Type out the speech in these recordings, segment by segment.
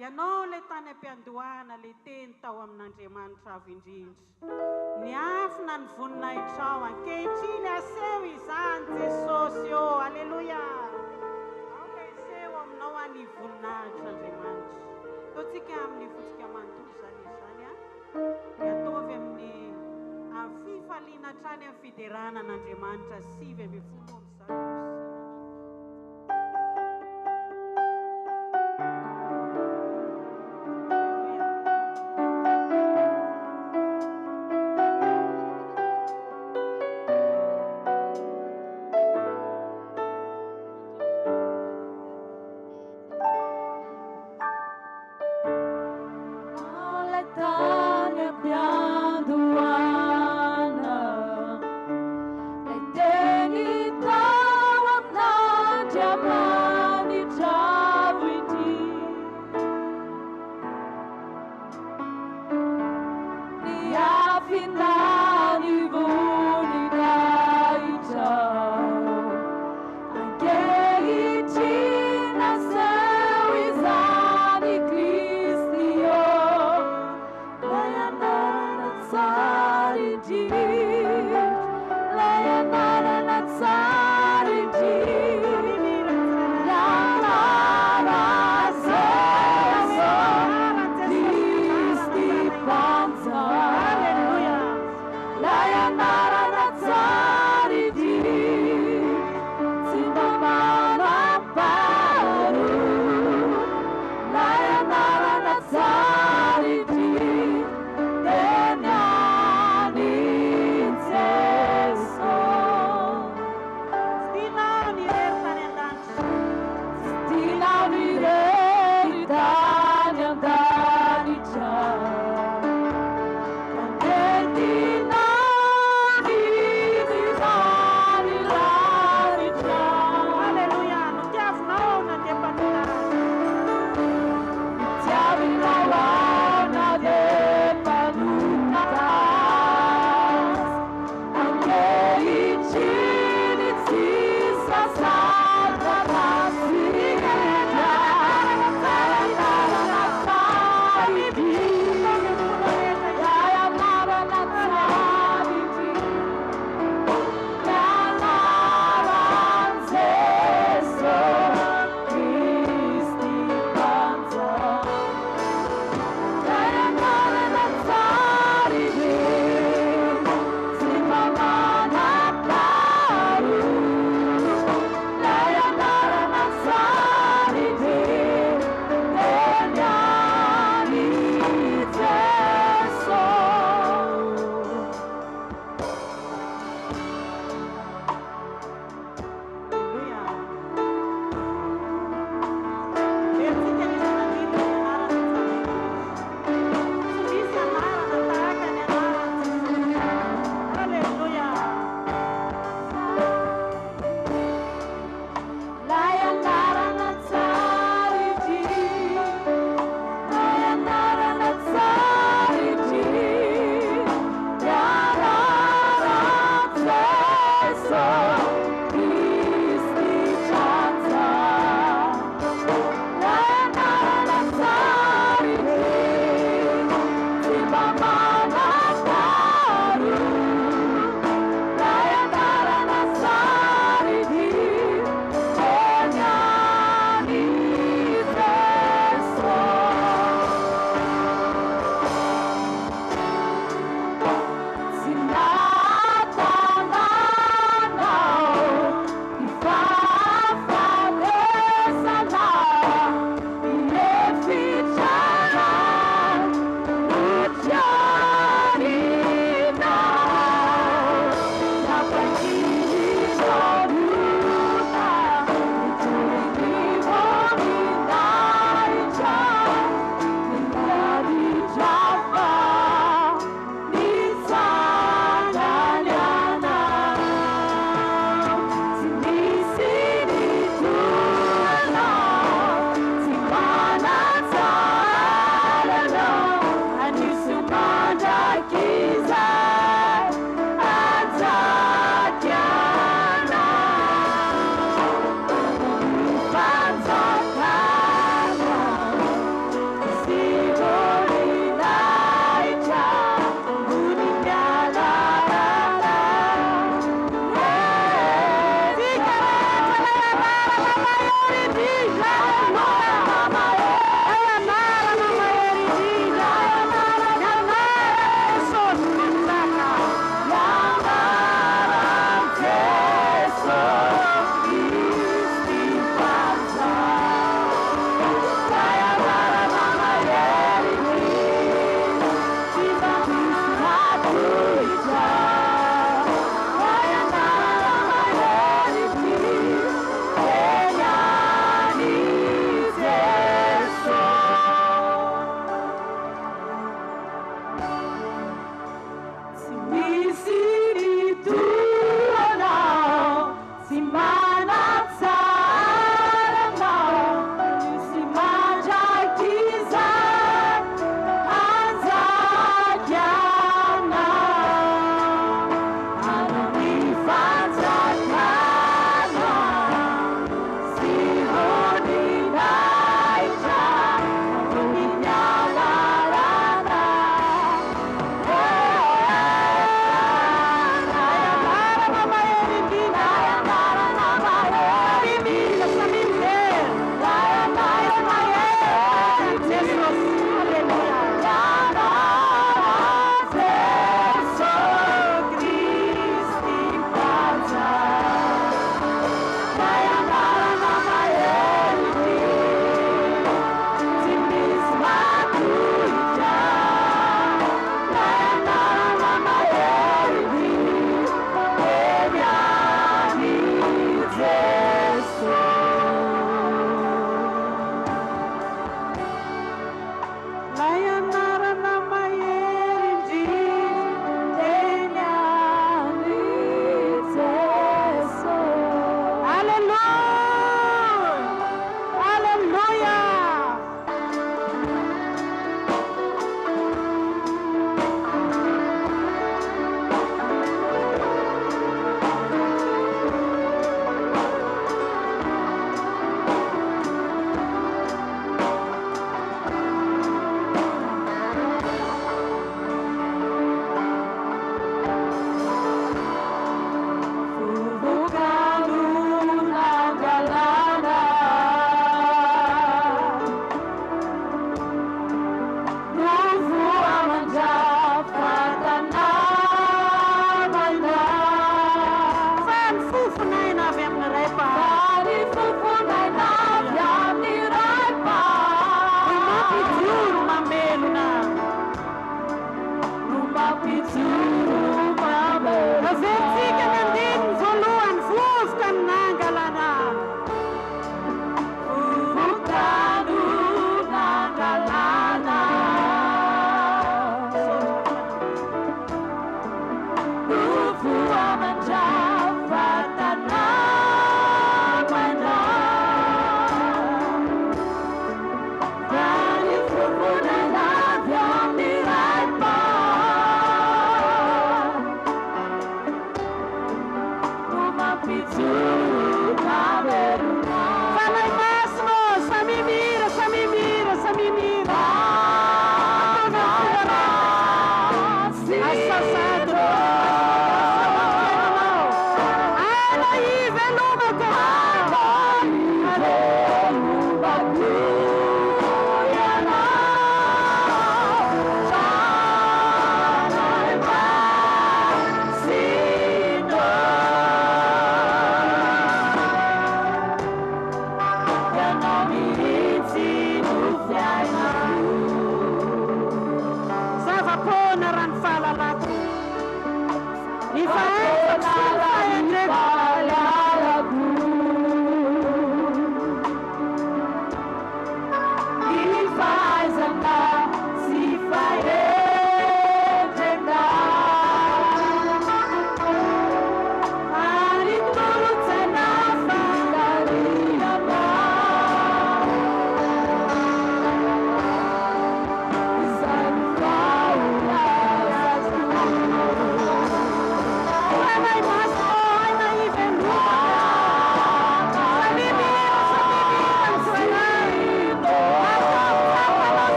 Ianao le tany am-piandohana le teny tao amin'Andriamanitra avy indrindra. Niafina ny voninahitra ankehitriny aseho izany Jesosy ô, aleluia. Aoka iseho aminao any voninahitra Andriamanitra. Ataontsika amin'ny fotsika manontolo zany izany a. Ataovy amin'ny fifaliana hatrany amin'ny fideranan'Andriamanitra 7:10 l'eternità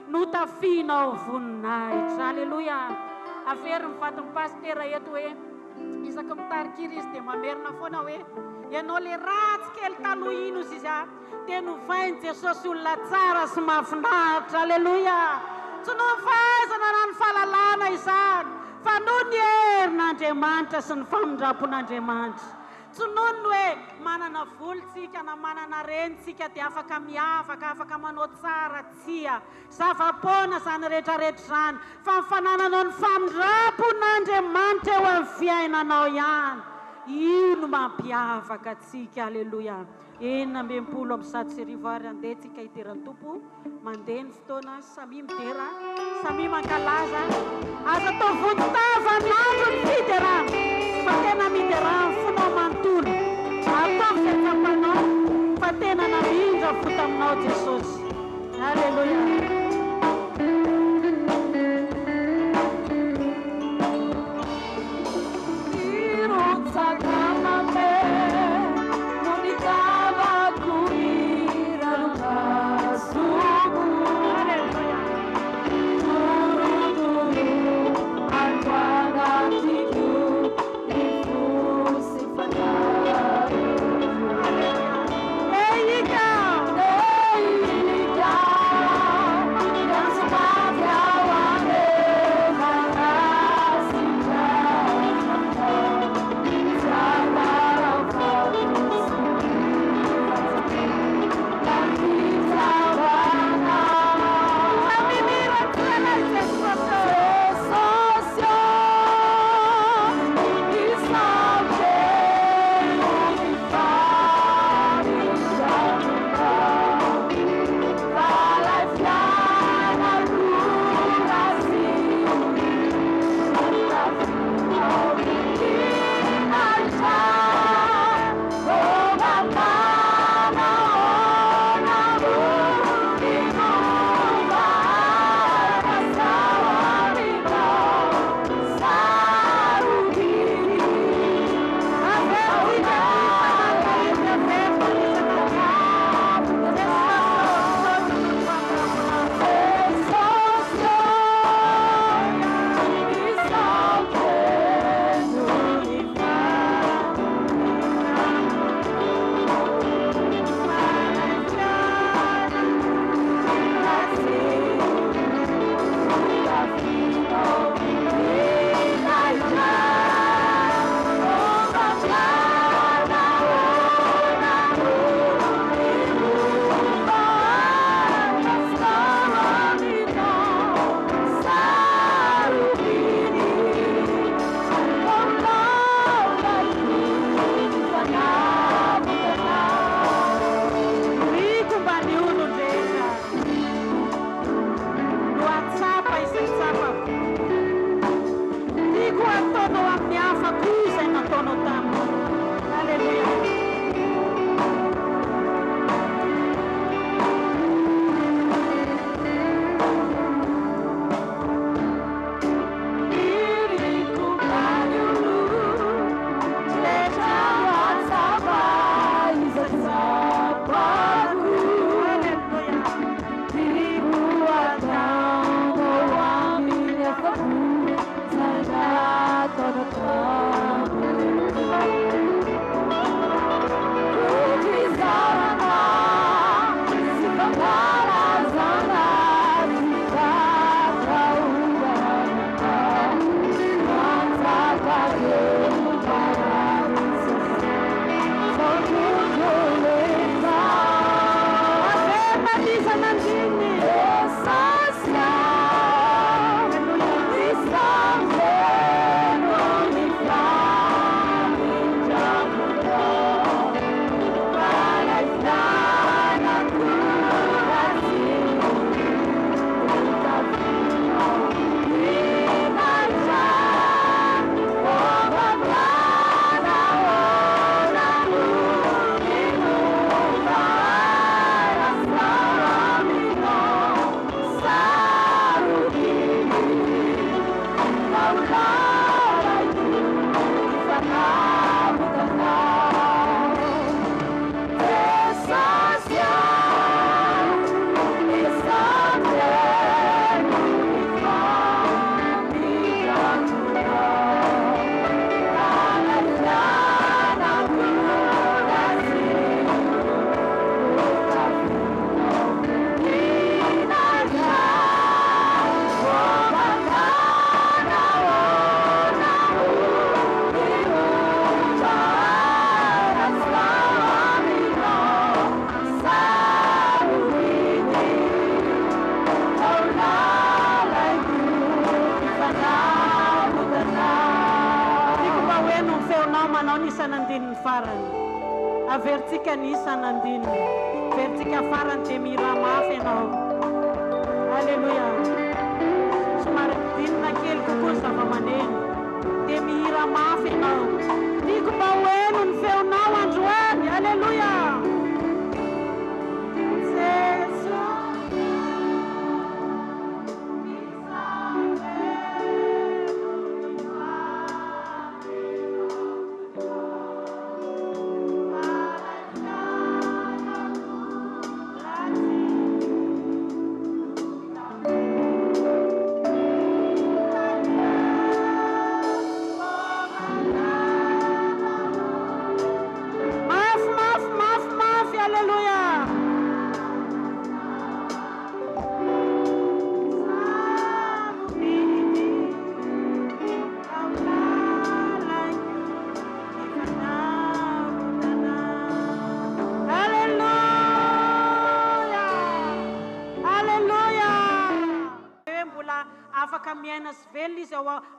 Nutafinao voninahitra. Halleluja. Averiny vatiny pastera eto hoe isaky mitarika izy dia mamerina foana hoe ianao le ratsy kely taloha ino izy izy dia novainy Jesosy olona tsara sy mahafinaritra. Halleluja. Tsy nofahaizana na ny fahalalana izany fa noho ny herin'Andriamanitra sy ny famindrapon'Andriamanitra. Tsonono hoe manana volontsika na manana renitsika dia afaka miavaka, afaka manao tsara tsia. Zava-poana zany rehetrarehetra zany. Fa mifanananao ny famindrapon'Andriamanitra eo amin'ny fiainanao ihany. Io no mampiavaka antsika. Aleluia. 27 ary andeha tsika hidiran'ny Tompo. Mandeha ny fotoana, samy midera, samy mankalaza. Aza atao voditava ny andro ny fiderana. Fa tena miderana fonao manontolo. Ataovy izay tsapanao, fa tena namindra fota aminao Jesosy. Aleluia. Ei, andininy farany. Averintsika ny isana andininy. Averintsika farany dia mihira mafy ianao. Alleluia. Somary midinina kely kokoa ny zava-maneno. Dia mihira mafy ianao. Tiako mba ho eno ny feonao androany. Alleluia.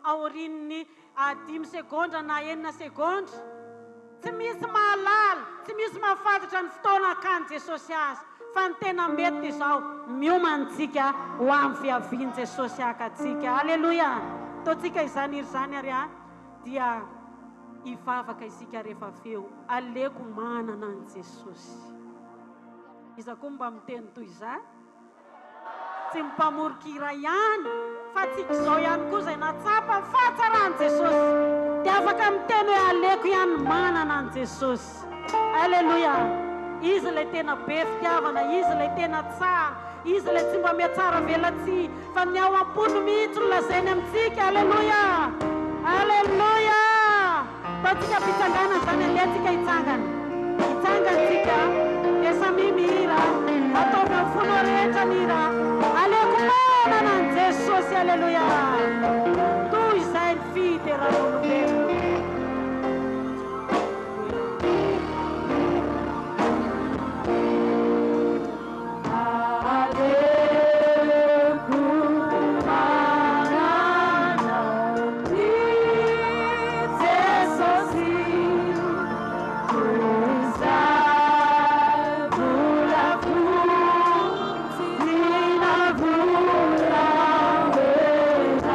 Aorin'ny 5 segondra na 9 segondra. Tsy misy mahalala, tsy misy mahafantatra ny fotoana akany Jesosy azy. Fa ny tena mety dia izao, miomantsika ho amin'ny fiaviany Jesosy akatsika. Alleluia. Taontsika izany izany ary dia hivavaka isika rehefa feo. Aleko manana an Jesosy. Iza koa mba miteny toy izany. Tsy mpamorokira ihany, fa tsika izao ihany koa izay natsapa fahatsarany Jesosy. Dia afaka miteny hoe aleko ihany manana an Jesosy. Alleluia. Izy ilay tena be fitiavana, izy ilay tena tsara, izy ilay tsy mba mihatsara velatsia, fa ny ao am-pony mihitsy no lazainy amintsika. Alleluia. Alleluia. Taontsika fitsangana izany alehantsika hitsangana. Hitsangantsika dia samy mihira. Ataovy amin'ny fony rehetra mihira. Aleko manana an Jesosy. Alleluia. Toy izay ny fiteran'olombelona. Vola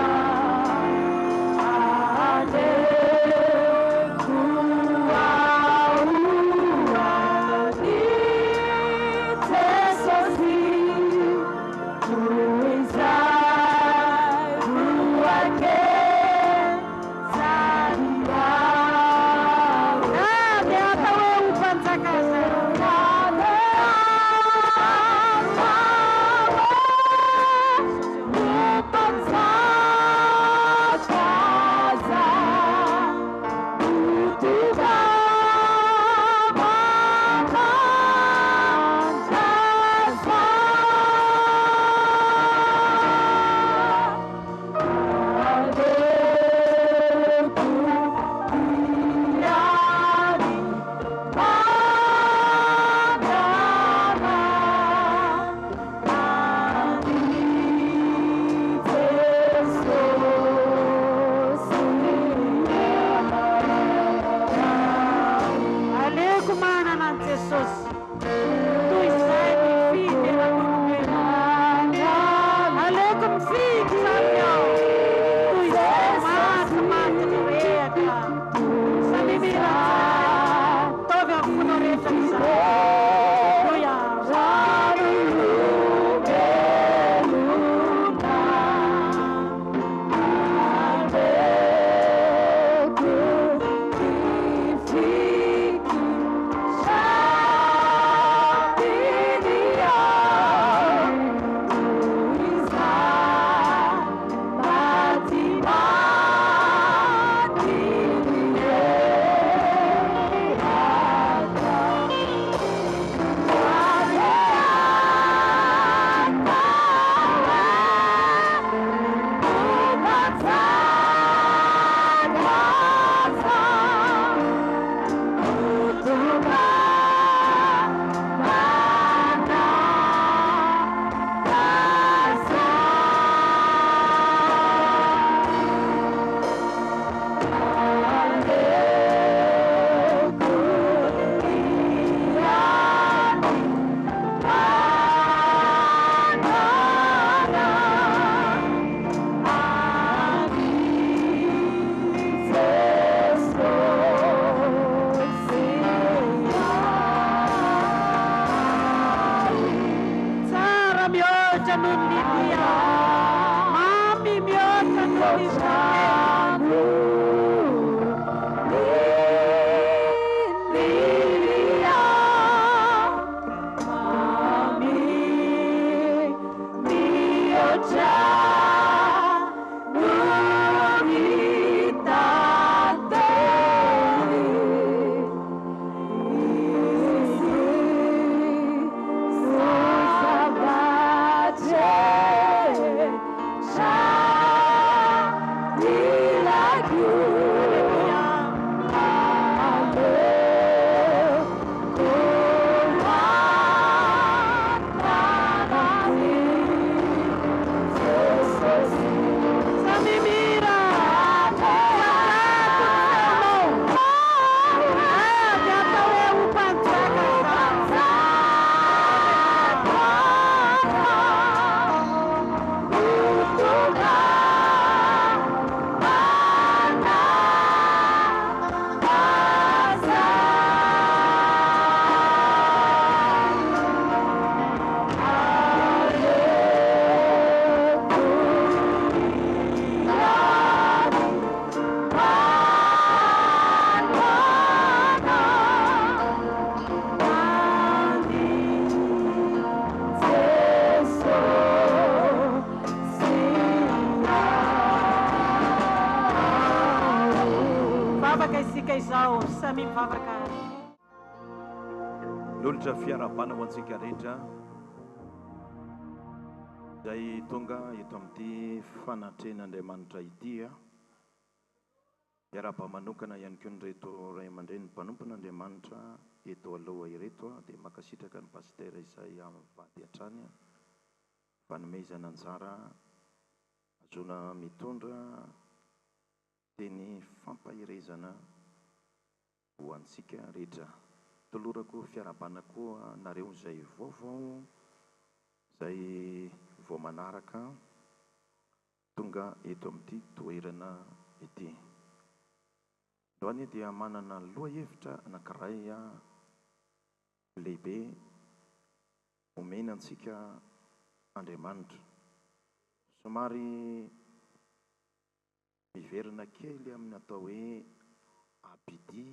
Baba mihoatra no ny Lilia. Mami mihoatra no ny Lilia. Mami mihoatra Lolotra fiarabana ho antsika rehetra izay tonga eto amin'ity fanatren'Andriamanitra ity miaraba manokana ihany koa nyreto ray aman-dreny ny mpanompon'Andriamanitra eto aloha ireto dia makasitraka ny pastera izay amin'ny vady hatrany fanomezana anjara azona mitondra teny fampahirezana ho antsika rehetra. Tolorako fiarabana koa nareo izay vaovao izay vao manaraka tonga eto amin'ity toerana ity. Androany dia manana lohahevitra anankiray lehibe omena antsika Andriamanitra. Somary miverina kely amin'ny atao hoe abidi.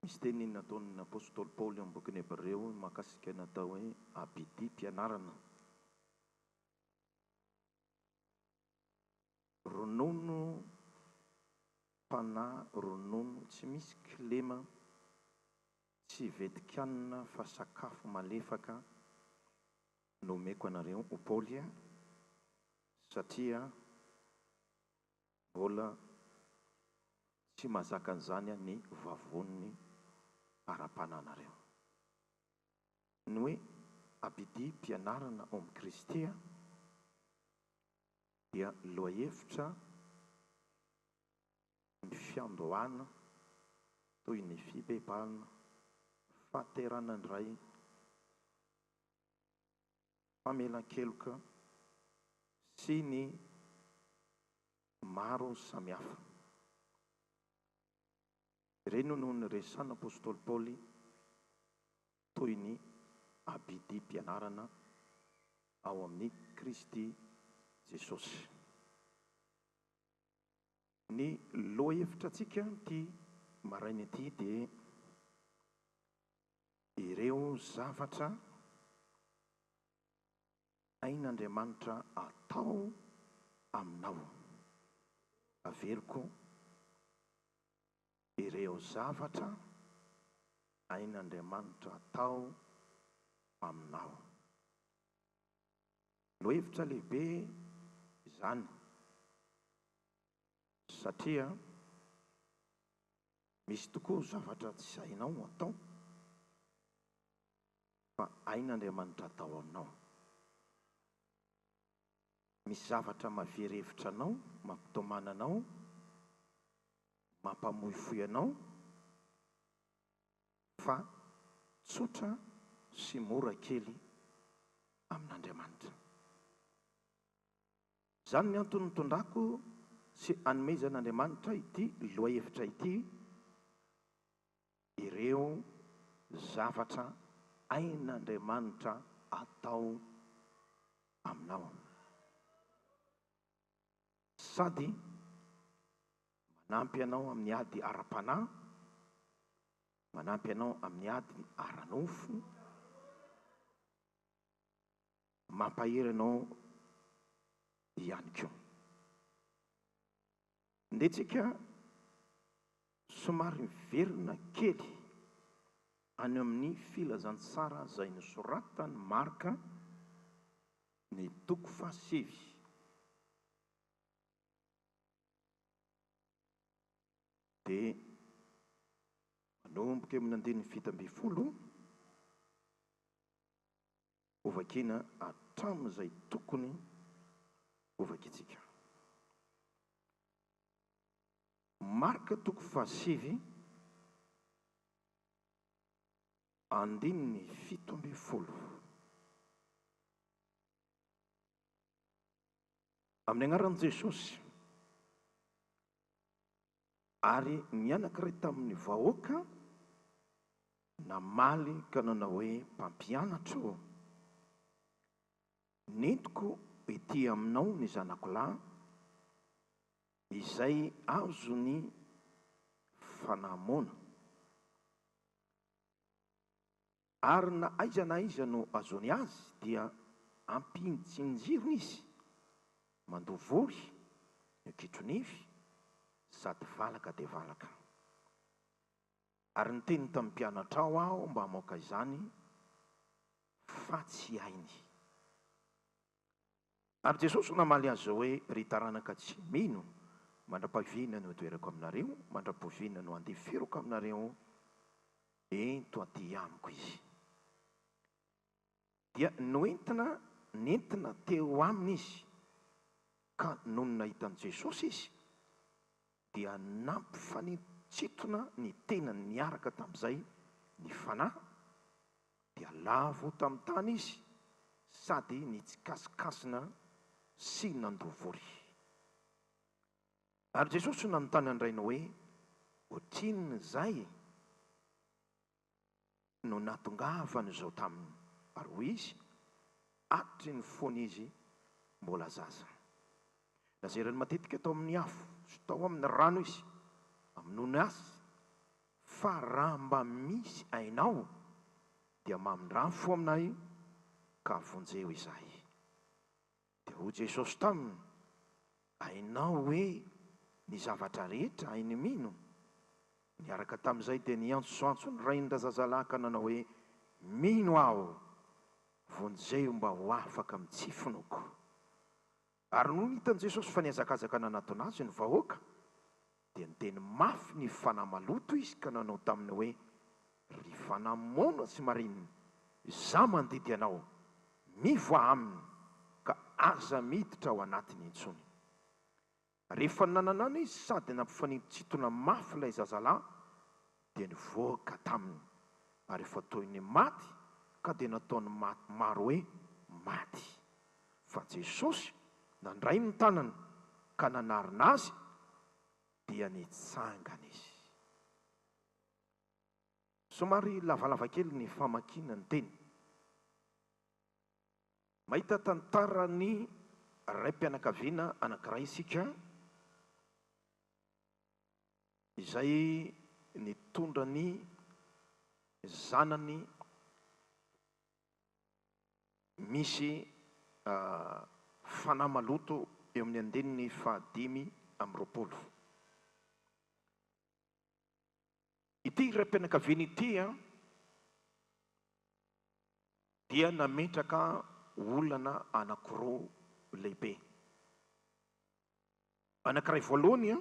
Misy teny nataon'ny apôstôly Paoly amin'ny bokin'ny Hebreo mahakasika natao hoe abidi mpianarana. Ronono mpanahy, ronono tsy misy kilema, tsy vetikanina fa sakafo malefaka no omeko anareo o Paoly satria mbola tsy mahazaka an'izany ny vavoniny ara-pananareo. Ny hoe abidi mpianarana ao amin'ny Kristy dia lohahevitra ny fiandohana toy ny fibebahana, fahaterana indray, famelan-keloka sy ny maro samihafa. Ireno no niresan'ny apôstôly Paoly toy ny abidi mpianarana ao amin'ny Kristy Jesosy. Ny lohahevitrantsika ty maraina ity dia ireo zavatra ain'Andriamanitra atao aminao. Averiko ireo zavatra ain'Andriamanitra atao aminao. Lohahevitra lehibe izany satria misy tokoa zavatra tsy hainao atao fa ain'Andriamanitra atao aminao. Misy zavatra mahaverevitra anao, mampitomana anao, mampamoifoy anao fa tsotra sy mora kely amin'Andriamanitra. Zany ny antony tondrako sy anomezan'Andriamanitra ity lohahevitra ity, ireo zavatra ain'Andriamanitra atao aminao. Sady manampy anao amin'ny ady ara-panahy, manampy anao amin'ny ady ara-nofo, mampahery anao ihany koa. Ndetsika somary miverina kely any amin'ny filazantsara izay nosoratany Marka ny toko 7. Dia manomboka amin'ny 9:10 ovakina hatramin'izay tokony ovakitsika. Marka toko 7 andininy 17. Amin'ny anaran'i Jesosy ary nianankiray tamin'ny vahoaka namaly ka nanao hoe mpampianatro, nentiko ety aminao ny zanako lahy izay azo ny fanamoana, ary na aiza na aiza no azony azy dia ampinjinjiriny izy, mandovory, mikitronify, sady valaka dia valaka. Ary niteny tamin'ny mpianatra ao aho mba hamoaka izany fa tsy hainy. Ary Jesosy namaly azy hoe ry taranaka tsy mino, mandra-pahaviana no itoerako aminareo, mandra-poviana no andeferoko aminareo, ento aty amiko izy. Dia nentina teo aminy izy, ka noho ny nahitan'i Jesosy izy dia nampifanitsitona ny tenany niaraka tamin'izay ny fanahy, dia lavo tamin'ny tany izy sady nitsikasakasina sy nandovory. Ary Jesosy nanontany andrainy hoe ohatrin'ny izay no natongavany izao taminy, ary hoy izy atry ny foana izy mbola zaza. Lazerany matetika tao amin'ny afo sy tao amin'ny rano izy aminony azy, fa raha mba misy ainao dia mamindrafo aminay ka vonjeo izahay. Dia hoy Jesosy taminy, ainao hoe ny zavatra rehetra hainy mino. Niaraka tamin'izay dia niantsoantso ny raindra zazalahy ka nanao hoe mino aho, vonjeo mba ho afaka mitsifonoko. Ary no hitan'i Jesosy fa niazakazaka nanatona azy ny vahoaka, dia niteny mafy ny fanahy maloto izy ka nanao taminy hoe ry fanahy mona sy marinina, izaho mandidy anao, mivoa aminy ka aza miditra ao anatiny intsony. Rehefa nananana izy sady nampifanitsitona mafy ilay zazalahy, dia nivoaka taminy, ary efa toy ny maty ka dia nataony maro hoe maty. Fa Jesosy nandray ny tanany ka nanarina azy, dia nitsangana izy. Somary lavalava kely ny famakiana ny teny. Mahita tantarany raim-pianakaviana anankiray isika, izay nitondra ny zanany misy fanahy maloto eo amin'ny andininy 520. Ity raim-pianakaviana ity dia nametraka olana anankiroa lehibe. Anankiray voalohany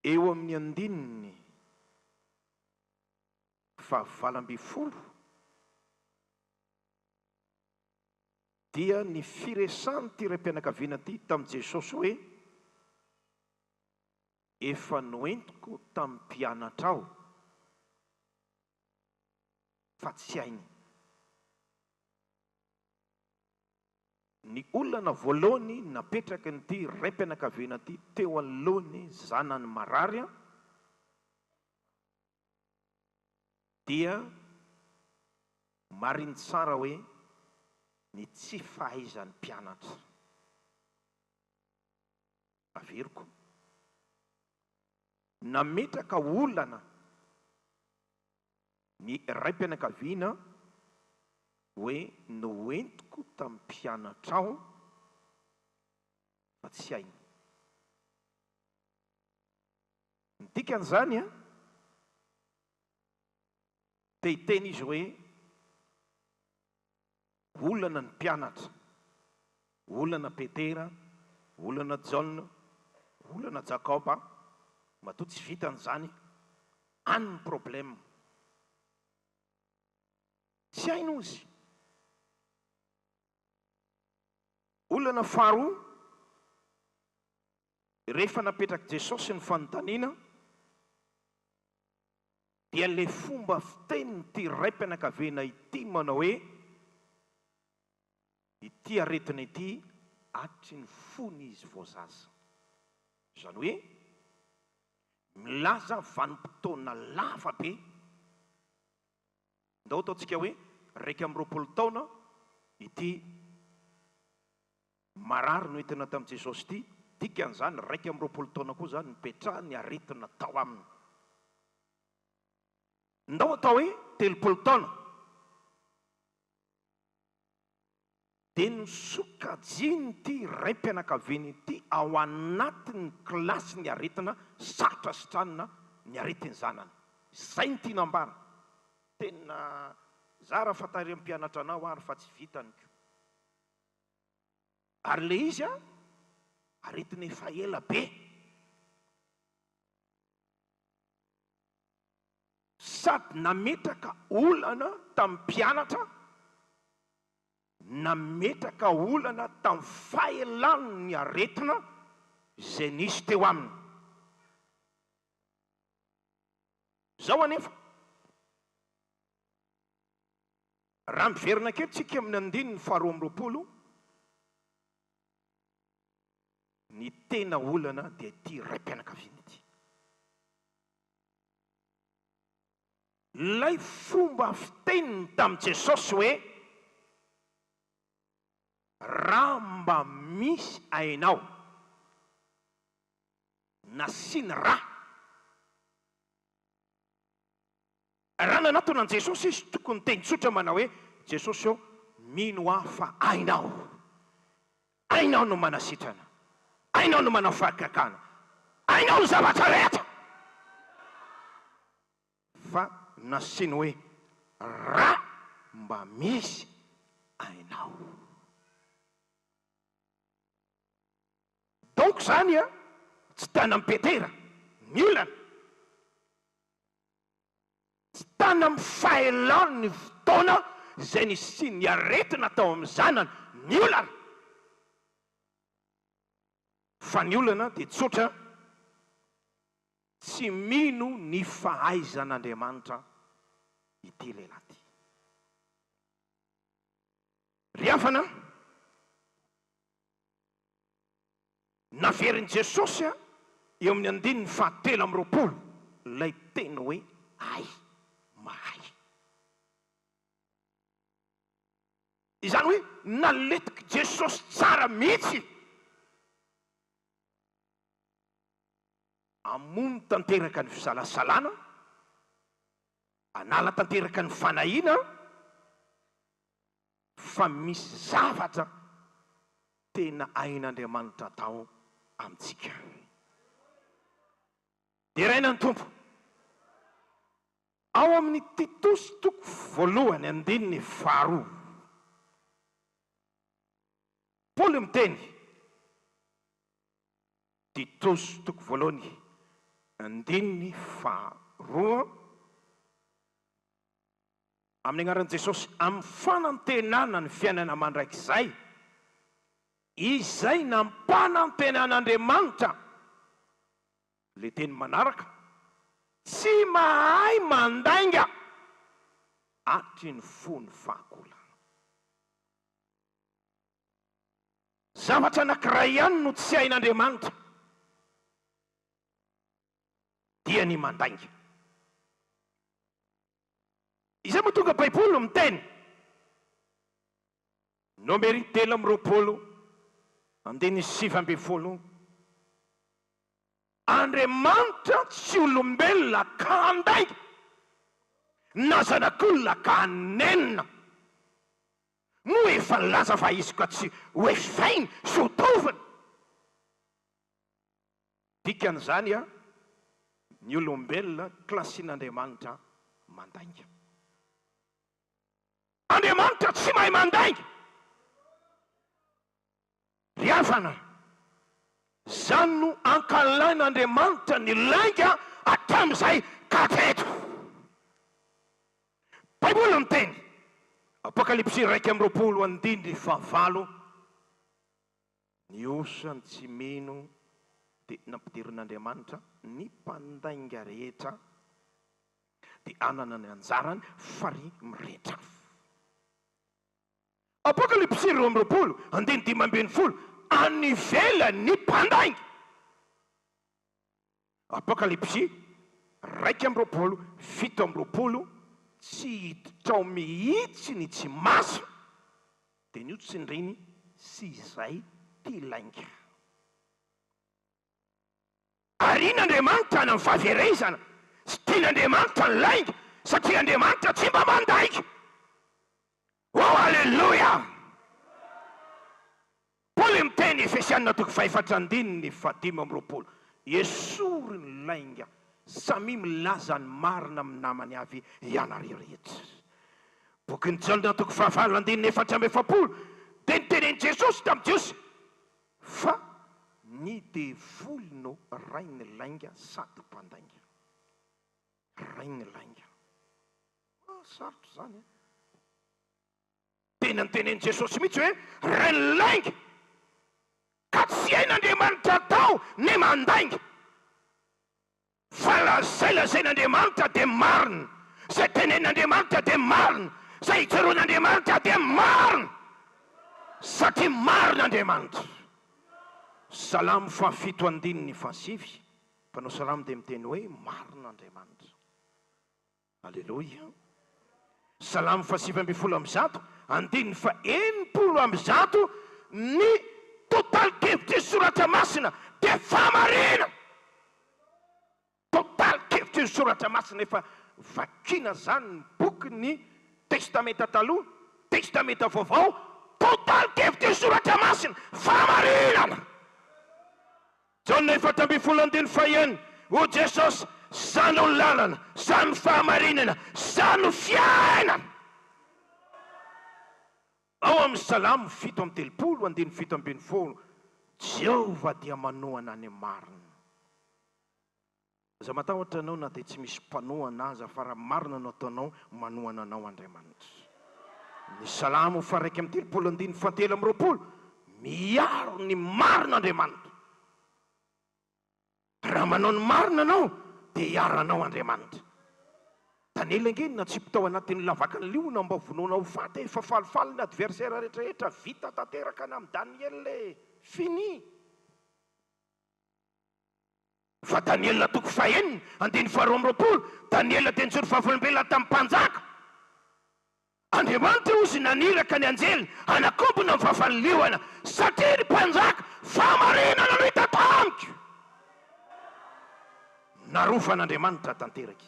eo amin'ny andininy 20 dia ny firesany ty raim-pianakaviana ty tamin'i Jesosy hoe efa noentiko tamin'ny mpianatra aho fa tsy hainy. Ny olana voalohany napetraka nyty raim-pianakaviana ty teo anoloany zanany marary dia mariny tsara hoe ny tsy fahaizan'ny mpianatra. Averiko nametraka olana ny raim-pianakaviana hoe noentiko tamin'ny mpianatra aho fa tsy hainy. Ny dikan'izany a tehiteny izy hoe olana ny mpianatra, olana Petera, olana Jaona, olana Jakoba, matoa tsy vitan'izany, any ny problème. Tsy hainy ozy. Olana faharoa, rehefa napetraka Jesosy ny fanontaniana, dia le fomba fiteny ity raim-pianakaviana ity manao hoe ity aretina ity atry ny fony izy voazaza. Izany hoe milaza vanim-potoana lava be. Ndao ataontsika hoe 20 taona ity marary no entina tamin'i Jesosy ity, dikan'izany 20 taona koa zany nipetrahany aretina tao aminy. Ndao atao hoe 30 taona dia nisokajiny ity raim-pianakaviana ity ao anatin'ny kilasy ny aretina, sarotra sitranina ny aretin'ny zanany. Izay ny tiana ambara. Tena za raha fantary amin'ny mpianatra anao ary fa tsy vitaniko. Ary le izy a aretina efa ela be. Sady nametraka olana tamin'ny mpianatra, nametraka olana tamin'ny fahelany ny aretina izay nisy teo aminy. Zao anefa raha miverina kely tsika amin'ny 2:20, ny tena olana dia ity raim-pianakaviana ity. Lay fomba fiteniny tamin'i Jesosy hoe raha mba misy ainao nasiany raha nanatona an Jesosy izy tokony teny tsotra manao hoe Jesosy eo mino aho fa ainao no manasitrana, ainao no manao fahakakana, ainao no zavatra rehetra. Fa nasiany hoe raha mba misy ainao. Donc zany a tsy tana amin'ny Petera ny olana, tsy tana amin'ny fahelany ny fotoana izay nisy ny aretina tao amin'ny zanany ny olana. Fa ny olana dia tsotra tsy mino ny fahaizan'Andriamanitra ity lehilahy ity. Ry havana, naverin'i Jesosy eo amin'ny 7:20 lay teny hoe mahay. Izany hoe naletiky Jesosy tsara mihitsy amono tanteraka ny fisalasalana, anala tanteraka ny fanahiana, fa misy zavatra tena ain'Andriamanitra tao amintsika. Dia raina ny tompo ao amin'ny Titosy 1:2, Paoly miteny, Titosy 1:2 amin'ny agnaran'i Jesosy, amin'ny fanantenana ny fiainana mandraikizay izay nampanantenan'Andriamanitra, le teny manaraka, tsy mahay mandainga atry ny fony fahakolana. Zavatra anankiray ihany no tsy hain'Andriamanitra, dia ny mandainga. Izay moa tonga Baiboly miteny Nomeri 3 andiny 7. Andriamanitra tsy olombelona ka andaika na zanak'olona ka anenina moa efa laza fa izy ka tsy hoefainy sy ho toviny. Dikan'izany a ny olombelona klasian'Andriamanitra mandainga. Andriamanitra tsy mahay mandainga. Ry havana, zany no ankalain'Andriamanitra ny lainga hatramin'izay ka hatreto. Baiboly miteny Apokalipsy 1:20, ny osany tsy mino dia nampidirin'Andriamanitra ny mpandainga rehetra dia anana ny anjarany fary mirehitra. Apokalipsy 2:5, anivela ny mpandainga. Apokalipsy 2:7, tsy hiditra ao mihitsy ny tsy maso dia ny otsindriny sy izay ty lainga. Arian'Andriamanitra na mifaverezana sy tian'Andriamanitra ny lainga satria Andriamanitra tsy mba mandaika. Oh, halleluja! Paoly miteny Efesianina 4:5, esory ny lainga samy milaza ny marina amin'ny namany avy ianareo rehetra. Bokin'ny Jaona 5:4, dia nitenen'i Jesosy tamin'i Jiosy fa ny devoly no rainy lainga sady mpandainga. Rainy lainga. Sarotra zany. Tena nitenen'i Jesosy mihitsy hoe rainy lainga ka tsy hain'Andriamanitra tao ny mandainga. Fa lazain'Andriamanitra dia marina, zay tenen'Andriamanitra dia marina, zay itseroan'Andriamanitra dia marina, satria marin'Andriamanitra. Salamo 7:7, mpanao salamo dia miteny hoe marin'Andriamanitra. Alleluia. Salamo 7:1, 80 ny total-kevitry soratra masina dia famarina. Total-kevitry soratra masina efa vakina zany ny boky ny testamenta taloha, testamenta vaovao, total-kevitry soratra masina famarinana. Jaona 4:1, o Jesosy, zany olo lalana, zany fahamarinana, zany fiainana. Ao amin'ny salamo 7:30, Jehovah dia manohana any marina. Za matahotra anao na dia tsy misy mpanohana aza fa raha marina no ataonao manohana anao Andriamanitra. Ny salamo 1:30, miaro ny marina Andriamanitra. Raha manao ny marina anao dia iaranao Andriamanitra. Daniela ngenina tsy mpitao anatin'ny lavaka ny liona mba vonoana ho faty, efa falifaly ny adversaire rehetrarehetra vita tanteraka na amin'ny Daniela fini. Fa Daniela 2:9, Daniela dia nijoro vavolombelona tamin'ny mpanjaka. Andriamanitra ozy naniraka ny anjely anakombona ny vavaliona satria ny mpanjaka famarinana no hita tamiko. Narovan'Andriamanitra tanteraky.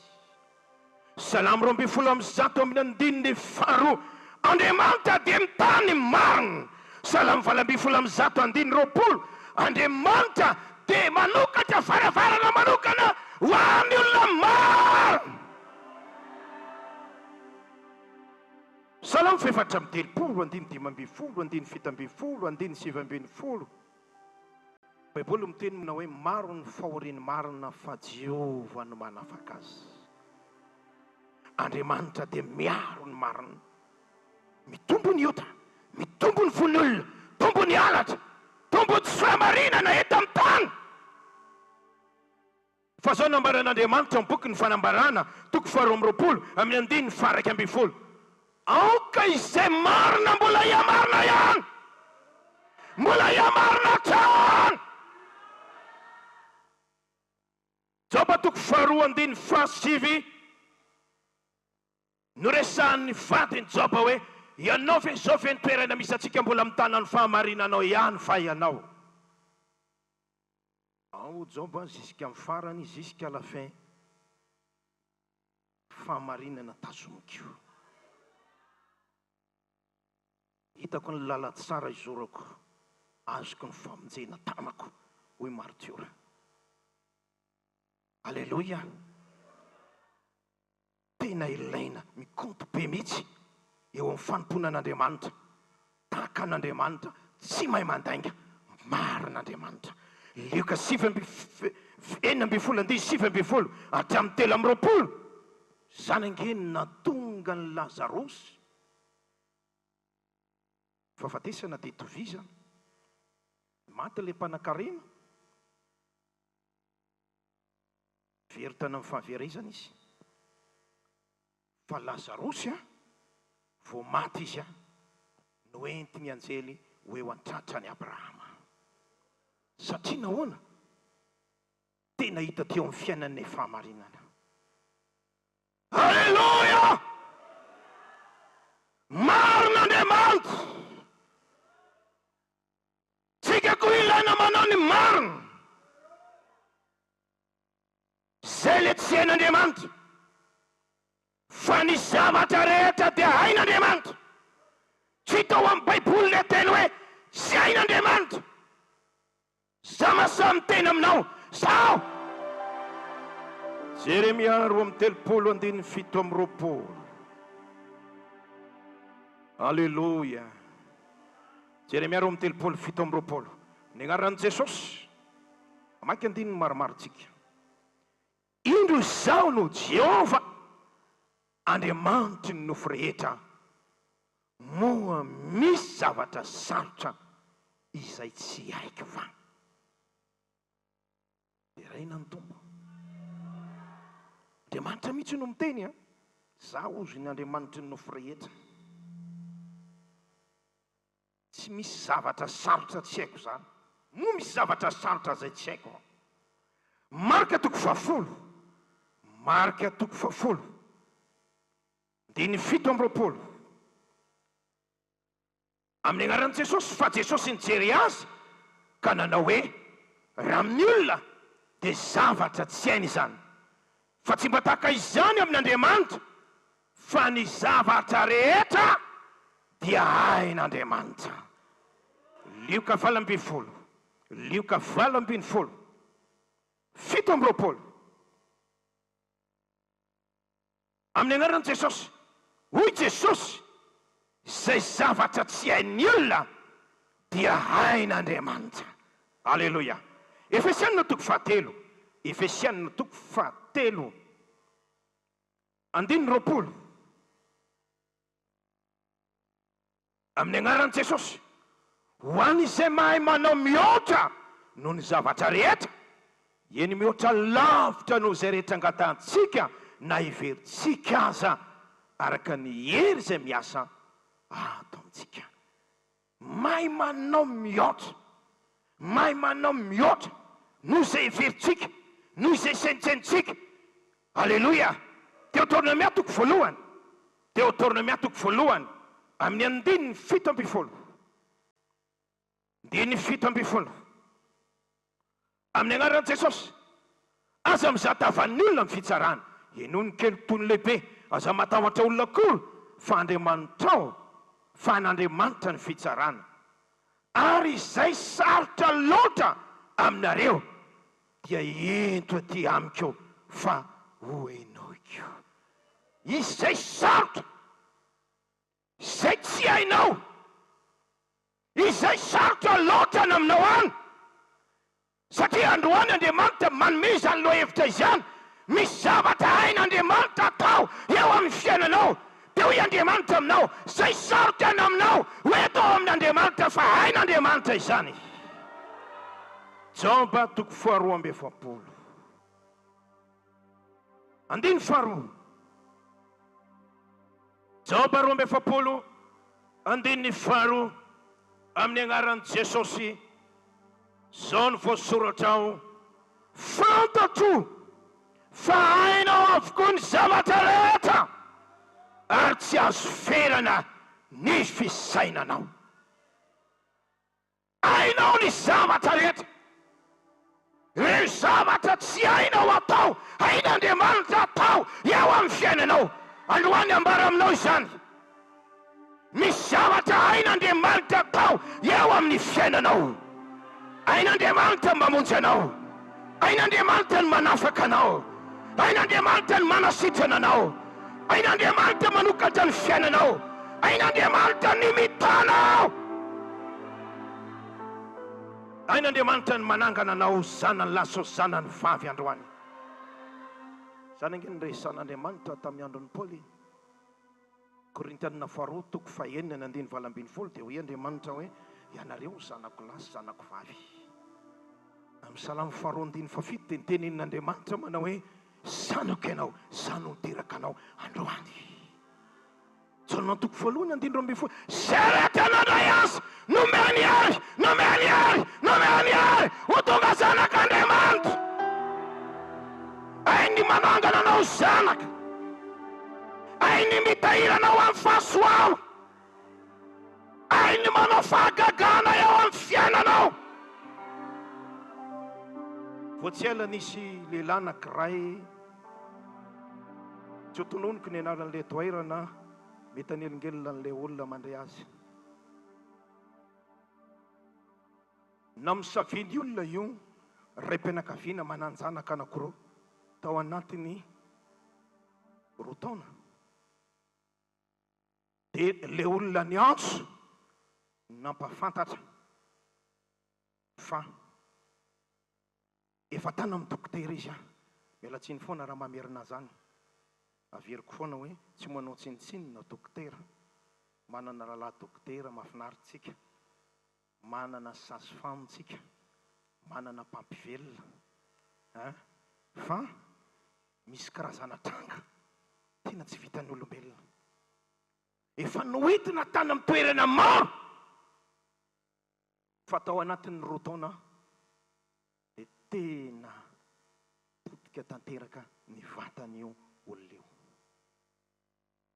Salamo 2:1, Andriamanitra dia mitany marina. Salamo 2:1, Andriamanitra dia manokatra varavarana manokana ho an'ny olona marina. Salamo 4:3, 7:10, Baiboly miteny mina hoe maro ny fahoriany marina fa Jehovah no manafaka azy. Andriamanitra dia miaro ny marina, mitombo ny ota, mitombo ny von'olona, tombo ny halatra, tombo tsy fahamarinana eto amin'ny tany. Fa zao nambaran'Andriamanitra boky ny fanambarana 2:20, aoka izay marina mbola iamarina ihany, mbola iamarina trano. Joba 2:7, no resahan'ny vadiny Joba hoe ianao ve zao ve nitoerana misy atsika mbola mitana ny fahamarinanao ihany fa ianao ao joba jusqu'à amin'ny farany jusqu'à la fin fahamarinana tazomiko hitako ny lala tsara izorako azoko ny famonjena tanako hoy martiora alleluia tena ilaina mikonto be mihitsy eo amin'ny fanomponan'Andriamanitra tahaka an'Andriamanitra tsy mahay mandainga marin'Andriamanitra Luka 7:7-7 hatramin'ny 3:20 zany angeny natonga ny Lazarosy fahafatesana dia tovizana maty ilay mpanan-karena veritana amin'ny fahaverezana izy fa Lazarosy vao maty izy no enti ny anjely ho eo an-tratrany Abrahama satria nahoana tena hita teo amin'ny fiainan'ny fahamarinana Alleluia marin'Andriamanitra tsika ko ilaina manao ny marina zay le tsy hain'Andriamanitra fa ny zavatra rehetra dia hain'Andriamanitra tsy tao amin'ny baiboly le teny hoe tsy hain'Andriamanitra za masamy teny aminao sao Jeremia 2:7-8 Alleluia Jeremia 2:7-8 ny agnaran'i Jesosy amaky andininy maromarotsika indro zao no Jehova Andriamanitry ny nofo rehetra moa misy zavatra sarotra izay tsy haiko fa iraina ny tompo Andriamanitra mihitsy no miteny za ozy ny Andriamanitry ny nofo rehetra tsy misy zavatra sarotra tsy haiko zany moa misy zavatra sarotra zay tsy haiko marika 10 marika 10 7:20 amin'ny agnaran'i Jesosy fa Jesosy nijery azy ka nanao hoe raha amin'ny olona dia zavatra tsy hainy izany fa tsy mba tahaka izany amin'Andriamanitra fa ny zavatra rehetra dia hain'Andriamanitra Luka 8:20 Luka 8:20 7:20 amin'ny agnaran'i Jesosy hoy Jesosy zay zavatra tsy hain'ny olona dia hain'Andriamanitra alleluia Efesianina 4:7 Efesianina 4:7 20 amin'ny agnaran'i Jesosy ho an'ny izay mahay manao mihoatra noho ny zavatra rehetra eny mihoatra lavitra noho izay rehetra angatantsika na iverintsika aza araka ny hery izay miasa atao amintsika mahay manao mihoatra noho izay iverintsika noho izay saintsaintsika alleluia Deutéronomia 3:1 Deutéronomia 3:1 amin'ny andininy 7:20 ndiny 7:20 amin'ny agnaran'i Jesosy aza mizatavan'ny olona amin'ny fitsarana eno ny kely toy ny lehibe aza matahotra olona kory fa Andriamanitra fa n'Andriamanitra ny fitsarana ary izay sarotra loatra aminareo dia ento aty amiko fa hoenoiko izay sarotra izay tsy hainao izay sarotra loatra ny aminao any satria androany Andriamanitra manome izany lohahevitra izany misy zavatra hain'Andriamanitra atao eo amin'ny fiainanao dia hoy Andriamanitra aminao izay sarotra ny aminao ho atao amin'Andriamanitra fa hain'Andriamanitra izany Joba 2:7 andiny faharoa Joba 2:7 andiny faharoa amin'ny agnaran'i Jesosy zao ny voasoratra ao fantatro fa hainao avokoa ny zavatra rehetra ary tsy azo ferana ny fisainanao. Hainao ny zavatra rehetra, ireo zavatra tsy hainao atao, hain'Andriamanitra atao eo amin'ny fiainanao. Androany ambara aminao izany, misy zavatra hain'Andriamanitra atao eo amin'ny fiainanao. Hain'Andriamanitra ny mamonjy anao, hain'Andriamanitra ny manafaka anao, hain'Andriamanitra ny manasitrana anao, hain'Andriamanitra manokatra ny fiainanao, hain'Andriamanitra ny mitanao, hain'Andriamanitra ny manangana anao zanany laso zanany vavy androany. Zany angeny resan'Andriamanitra tamin'ny andron'ny Paoly, Korintianina 2:9-20 dia hoe Andriamanitra hoe ianareo zanako lahy sy zanako vavy. Amin'ny Salamo 2:7 dia nitenenin'Andriamanitra manao hoe zanako ianao, zano niteraka anao androany. Salmo 1:2 zay rehetra nandray azy nomeny ary, nomeny ary, nomeny ary ho tonga zanak'Andriamanitra. Hainy manangana anao zanaka, hainy mitahiranao amin'ny fahasoava, hainy manao fahagagana eo amin'ny fiainanao. Vao tsy ela nisy lehilahy anankiray, tsy ho tononiko ny anaran'ilay toerana, mety anelingelina n'ilay olona mandray azy. Na misafidy olona io raim-pianakaviana mananjanaka anankiroa tao anatiny 2 taona. Dia ilay olona ny antso nampafantatra fa efa tana amin'ny dokotera izy. Mialatsiny foana raha mamerina zany, averiko foana hoe tsy manao tsinitsinina dokotera, manana rahalahy dokotera mahafinaritsika, manana sage-femme-tsika, manana mpampivelona, fa misy karazana tranga tena tsy vitan'ny olombelona. Efa nohitina tany amin'ny toerana maro, fa tao anatin'ny 2 taona dia tena potika tanteraka ny vatan'io olona io.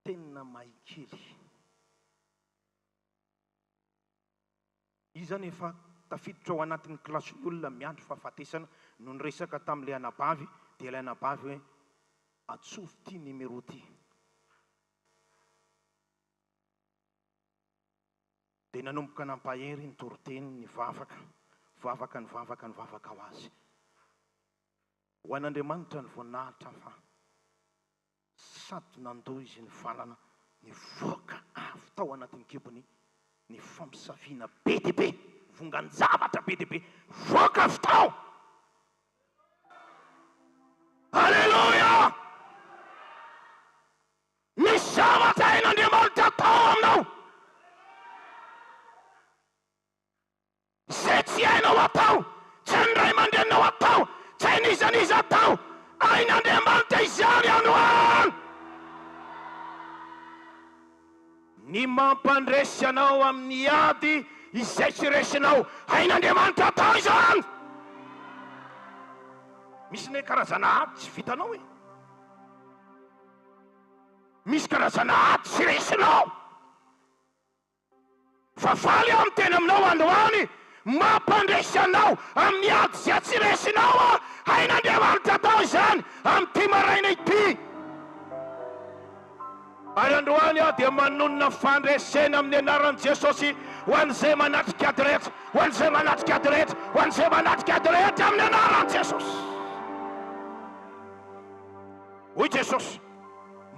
Tena maikely. Izy zany efa tafiditra ao anatin'ny kilasy olona miandro fahafatesana no niresaka tamin'ilay anabavy, dia ilay anabavy hoe atsovo ty numéro ty. Dia nanomboka nampahery ny toriteny ny vavaka ho azy. Ho an'Andriamanitra ny voninahitra fa sady nandoa izy ny valana ny voaka avy tao anatin'ny kibony, ny fampisafiana be dia be, vongan-javatra be dia be, voaka avy tao. Halleluja! Misy zavatra hain'Andriamanitra tao aminao, zay tsy hainao atao, tsy ny ray aman-drenao atao, tsy hain'izaniza atao, hain'Andriamanitra izany androany. Ny mampandresy anao amin'ny ady izay tsy resinao, hain'Andriamanitra atao izany. Misy ny karazana ady tsy vitanao e, misy karazana ady tsy resinao, fa faly aho miteny aminao androany, mampandresy anao amin'ny ady izay tsy resinao, hain'Andriamanitra atao izany amin'ity maraina ity. Ary androany aho dia manonona fandresena amin'ny anaran'i Jesosy ho an'izay manatrika ady rehetra, ho an'izay manatrika ady rehetra, ho an'izay manatrika ady rehetra amin'ny anaran'i Jesosy. Hoy Jesosy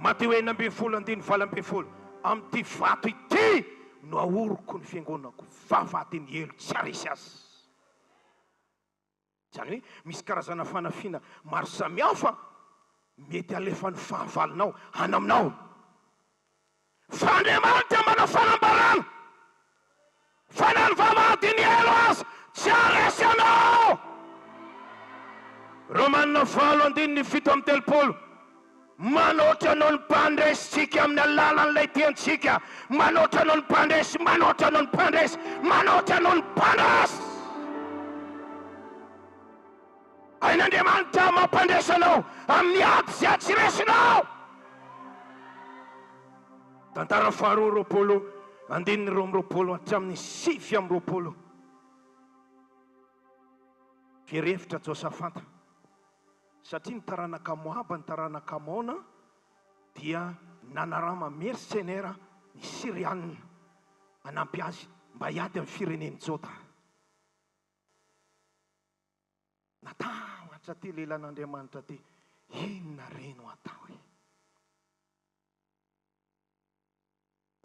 Mateo 8:20, amin'ity vato ity no ahoroko ny fiangonako vavahadiny elo tsy haresy azy. Zany hoe misy karazana fanafiana maro samihafa mety alefan'ny fahavalonao hanaminao. Fa Andriamanitra manao fanambarana, fa na ny vavahadiny elo azy tsy haresy anao. Romanina 8:7, manoatra anao ny mpandresitsika amin'ny alalan'ilay tiantsika, manoatra anao ny mpandresy, manoatra anao ny mpandresy, manoatra anao ny mpandresy. Hain'Andriamanitra mampandresy anao amin'ny ady izay tsy resinao. Tantara 2 andininy 20 hatramin'ny 7 firefitra Josafata satria ny taranaka Moaba ny taranaka Amona dia nanarama mercenaire ny Sirianina anampy azy mba hiady amin'ny firenen'ny Jota. Natao atsaty lelan'Andriamanitra ty inona reno atao e?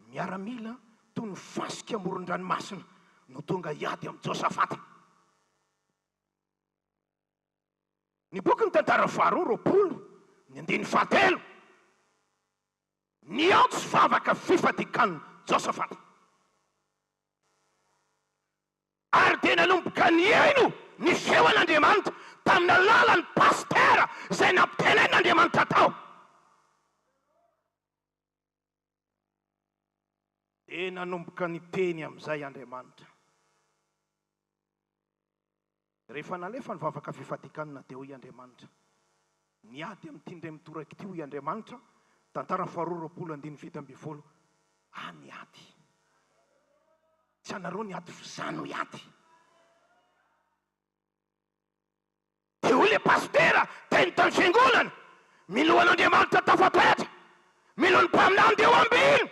Miaramila toy ny fasika amoron-dranomasina no tonga hiady amin'ny Josafata. Ny boky ny tantara faharoa 20 ny 19 ny aotsy favaka fifadikan'ny Josafata. Ary dia nanomboka ny aino ny feon'Andriamanitra tamin'ny alalan'ny pastera izay nampitenen'Andriamanitra tao. Dia nanomboka ny teny amin'izay Andriamanitra. Rehefa nalefa ny vavaka fifadikanana dia hoy Andriamanitra, niady amin'ity ndray mitoraka ity hoy Andriamanitra, tantara faharoa 20:20, niady. Tsy anareo niady fizano hiady. Dia hoy le pastera teny tany fiangonana, milohan'Andriamanitra tafatoetra, milohan'ny mpaminany dia ho ambiny.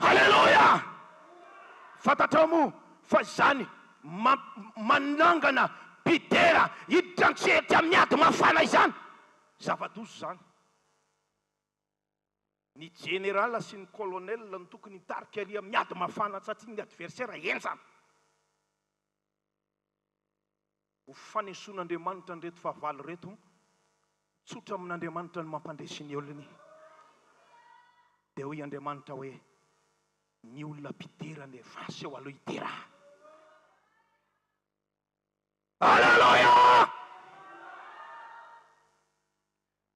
Halleluja! Fantatrao moa fa izany manangana pidera hidrantsehatra amin'ny ady mafana izany, zava-doso zany. Ny generala sy ny colonel no tokony hitarika ery amin'ny ady mafana satria ny adversaire enjana. Ho fanesoan'Andriamanitra an'ireto fahavalo reto, tsotra amin'Andriamanitra ny mampandresy ny olony. Dia hoy Andriamanitra hoe, ny olona pidera ny evasy eo aloha hidera. Halleluja!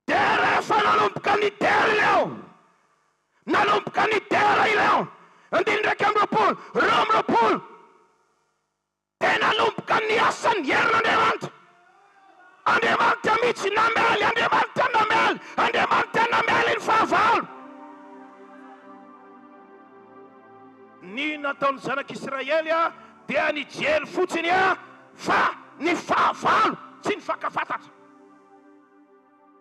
Dia rehefa nanomboka ny dera ileo, nanomboka ny dera ileo, 19 dia nanomboka ny asan'ny herin'Andriamanitra. Andriamanitra mihitsy namely, Andriamanitra namely, Andriamanitra namely ny fahavalo. Ny nataon'ny zanak'Israely dia nijery fotsiny fa ny fahavalo tsy ny fankafantatra.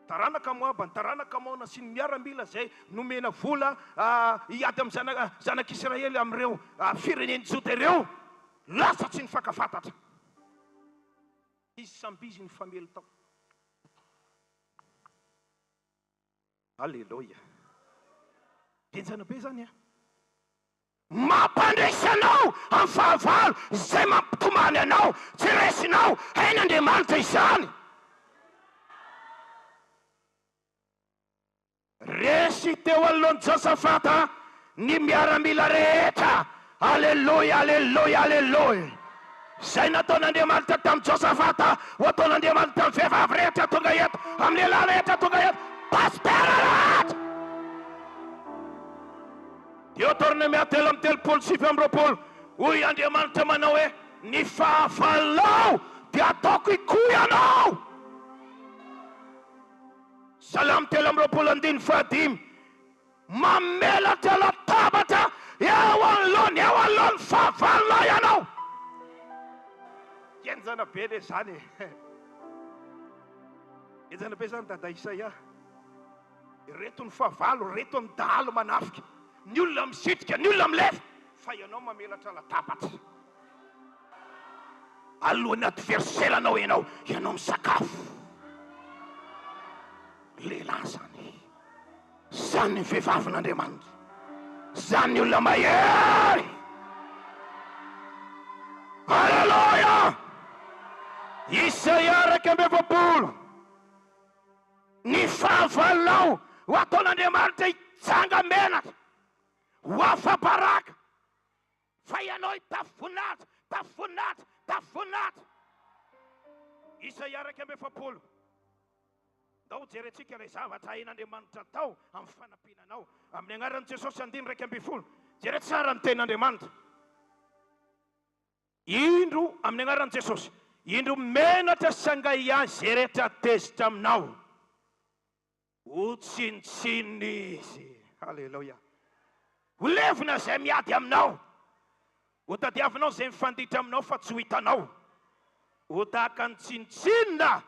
Taranaka Moaba, ny taranaka Amona sy ny miaramila izay nomena vola hiady amin'ny zanak'Israely amin'ireo fireneny Jota ireo, lasa tsy ny fankafantatra. Izy samby izy ny famely tao. Halleluja! Genjana be zany mampandresy anao amin'ny fahavalo izay mampitomany anao, tsy resinao hain'Andriamanitra izany. Resy teo alohan'i Josafata ny miaramila rehetra. Alleluja, alleluja, alleluja. Izay nataon'Andriamanitra tamin'i Josafata ho ataon'Andriamanitra tamin'ny vehivavy rehetra tonga eto, amin'ny lehilahy rehetra tonga eto, pastera rehetra. Deutéronome 3:7-20, hoy Andriamanitra manao hoe, ny fahavalonao dia ataoko ikohy anao. Salamo 3:5, mamelatra latabatra eo anoloany fahavalonao ianao. Genjana be le zany. Genjana be zany dada Isaia. Reto ny fahavalo, reto ny dahalo manafika. Ny olona misitrika, ny olona milefa, fa ianao mamelatra latabatra. Alohan'ny adversaire-nao ianao misakafo. Lehilahy zany. Zany ny vehivavin'Andriamanitra. Zany ny olona mahery. Halleluja! Isaia 2:20, ny fahavalonao ho ataon'Andriamanitra hitsanga menatra, ho afa-baraka, fa ianao tafonatra. Isaia 2:20. Ndao jerentsika ilay zavatra hain'Andriamanitra tao amin'ny fanampinanao. Amin'ny anaran'i Jesosy 2:20. Jere tsara ny tenin'Andriamanitra. Indro amin'ny anaran'i Jesosy, indro menatra sangay azy rehetra tezitra aminao, ho tsinitsiny izy. Halleluja. ho levina izay miady aminao, ho tadiavinao izay mifanditra aminao fa tsy ho hitanao, ho tahaka ny tsinitsinina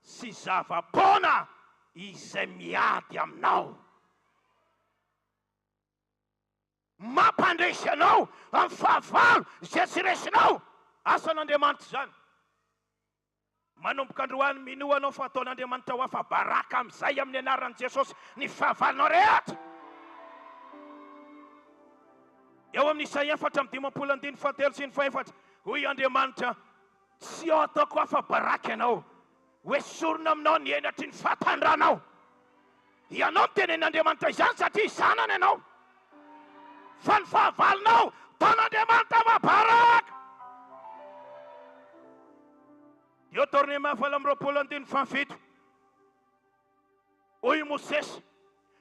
sy zava-pona izay miady aminao. Mampandresy anao amin'ny fahavalo izay tsy resinao. Asan'Andriamanitra zany. Manomboka androany minoa anao fa ataon'Andriamanitra ho afa baraka amin'izay amin'ny anaran'i Jesosy ny fahavalonao rehetra. Eo amin'ny Isaia 4:17 sy 4. Hoy Andriamanitra, tsy ataoko afa baraka ianao, hoesorina aminao ny henatry ny fahatandranao. Ianao mitenen'Andriamanitra izany satria zanany ianao. Fa ny fahavalonao taon'Andriamanitra mabaraka. Deutéronome 4:7. Hoy Mosesy,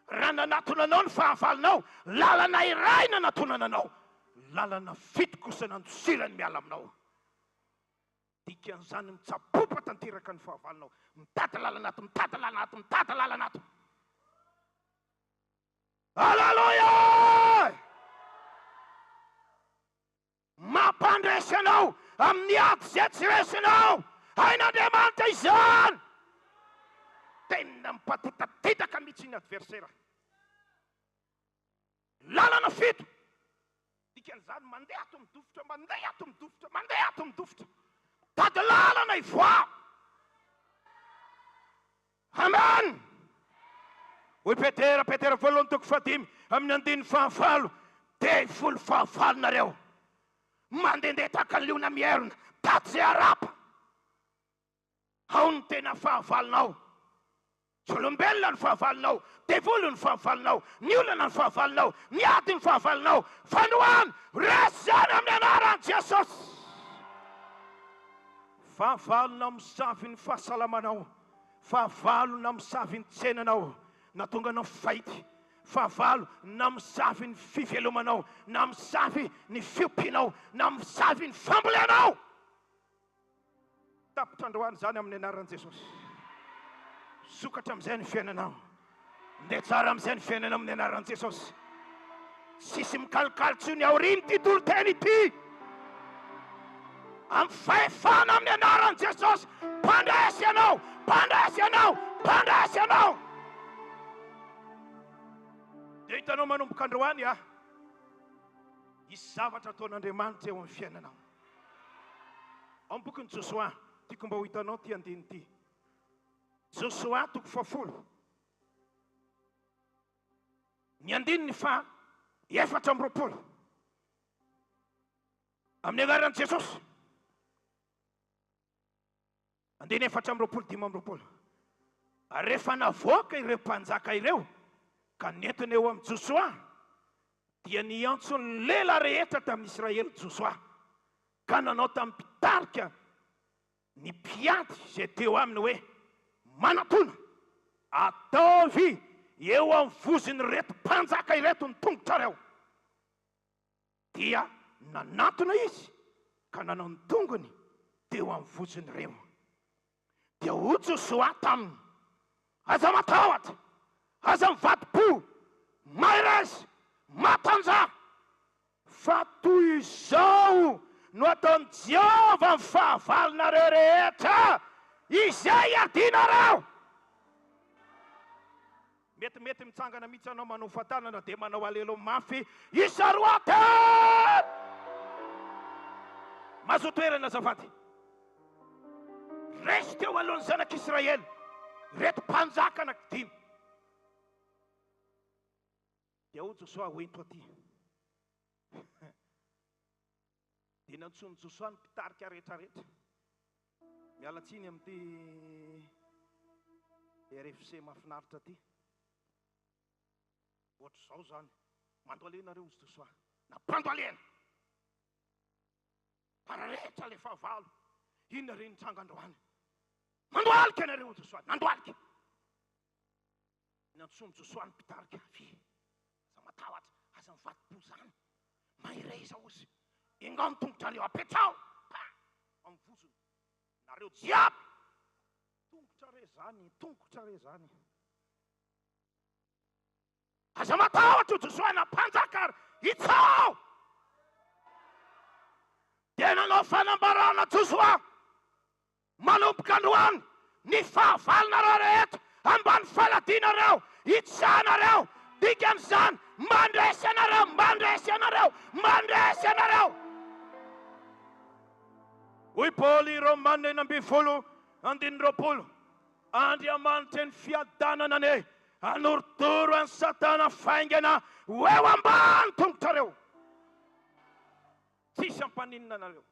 raha nanatona anao ny fahavalonao, lalana iray nanatona anao, lalana fito kosa nandosirany miala aminao. Dikan'izany mitsapopa tanteraka ny fahavalonao, mitady lalanato, mitady lalanato, mitady lalanato. Haleluya! Mampandresy anao amin'ny ady izay tsy resinao. Hain'Andriamanitra izany. Tena mipatitatitaka mihitsy ny adversera. Lalana fito. Dikan'izany mandeha ato midofitra, mandeha ato midofitra, mandeha ato midofitra. Tady lalana ivoa. Amen. Hoy Petera 1:5 amin'ny 9:5. Dia folo fahavalonareo mandendeha tahaka ny liona mierina, tady izay arapa. Ao ny tena fahavalonao. Tsy olombelona ny fahavalonao, devolo ny fahavalonao, ny olona ny fahavalonao, ny ady ny fahavalonao. Fanohany resy zany amin'ny anaran'i Jesosy. Fahavalona misavy ny fahasalamanao, fahavalona misavy ny tsenanao, na tonga anao fahity. Fahavalo na misavy ny fivelomanao, na misavy ny fiompianao, na misavy ny fambolenao. Tapitra androany zany amin'ny anaran'i Jesosy. Sokatra amin'izay ny fiainanao, ndeha tsara amin'izay ny fiainanao amin'ny anaran'i Jesosy. Sisy mikalokalotsy ny aoriny ty toro-teny ity. Amin'ny fahefana amin'ny anaran'i Jesosy, mpandresy anao, mpandresy anao, mpandresy anao. Dia hitanao manomboka androany isy zavatra ataon'Andriamanitra eo amin'ny fiainanao. Ao amin'ny bokin'i Josoa, tiako mba ho hitanao ty andiny ty. Josoa 4:10. Ny andininy fa 4:20. Amin'ny anaran'i Jesosy. Andiny 4:20. Ary rehefa navoaka ireo mpanjaka ireo ka nentiny eo amin'ny Josoa, dia niantso ny lela rehetra tamin'Israely Josoa, ka nanao tamin'ny mpitarika ny mpiady izay teo aminy hoe, manatona, ataovy eo amin'ny voziny reto mpanjaka ireto ny tongotrareo. Dia nanatona izy ka nanao ny tongony teo amin'ny voziny reo. Dia ho Josoa taminy, aza matahotra, aza mivadi-po, maheresy, matanja, fa toy izao no ataon'i Jehova ny fahavalonareo rehetra izay adinareo. Metimety mitsangana mihitsy anao manao fatanana dia manao alelo mafy isaroateny. Mahazo toerana azafady. Resy teo alohan'ny zanak'Israely reto mpanjaka anankidimy. Dia ho Josoa hoento aty. Dia nantsony Josoa ny mpitarika rehetrarehetra. Miala tsiny amin'ity RFC mahafinaritra ty. Ohatr'izao zany, mandoalenareo izy Josoa, nampandoalena. Para rehetra le fahavalo, inona reny trangandroany. Mandoalika anareo Josoa, nandoalika. Nantsony Josoa ny mpitarika. Aza matahotra, aza mivadi-po zany. Mahireza ozy. Ingao ny tongotrareo, apetrao. Amin'ny vozony. Nareo jiaby. Tongotrare zany, tongotrare zany. Aza matahotra Josoa, nampanjaka itsao dia nanao fanambarana Joshua manomboka androany ny fahavalonareo rehetra ambany faladinareo itsanareo dikan'izany mandresy anareo hoy Paoly Romana 9:20 Andriamanitra ny fiadanana ne anorodoro any Satana faingana ho eo ambany tongotrareo tsisy ampaninina anareo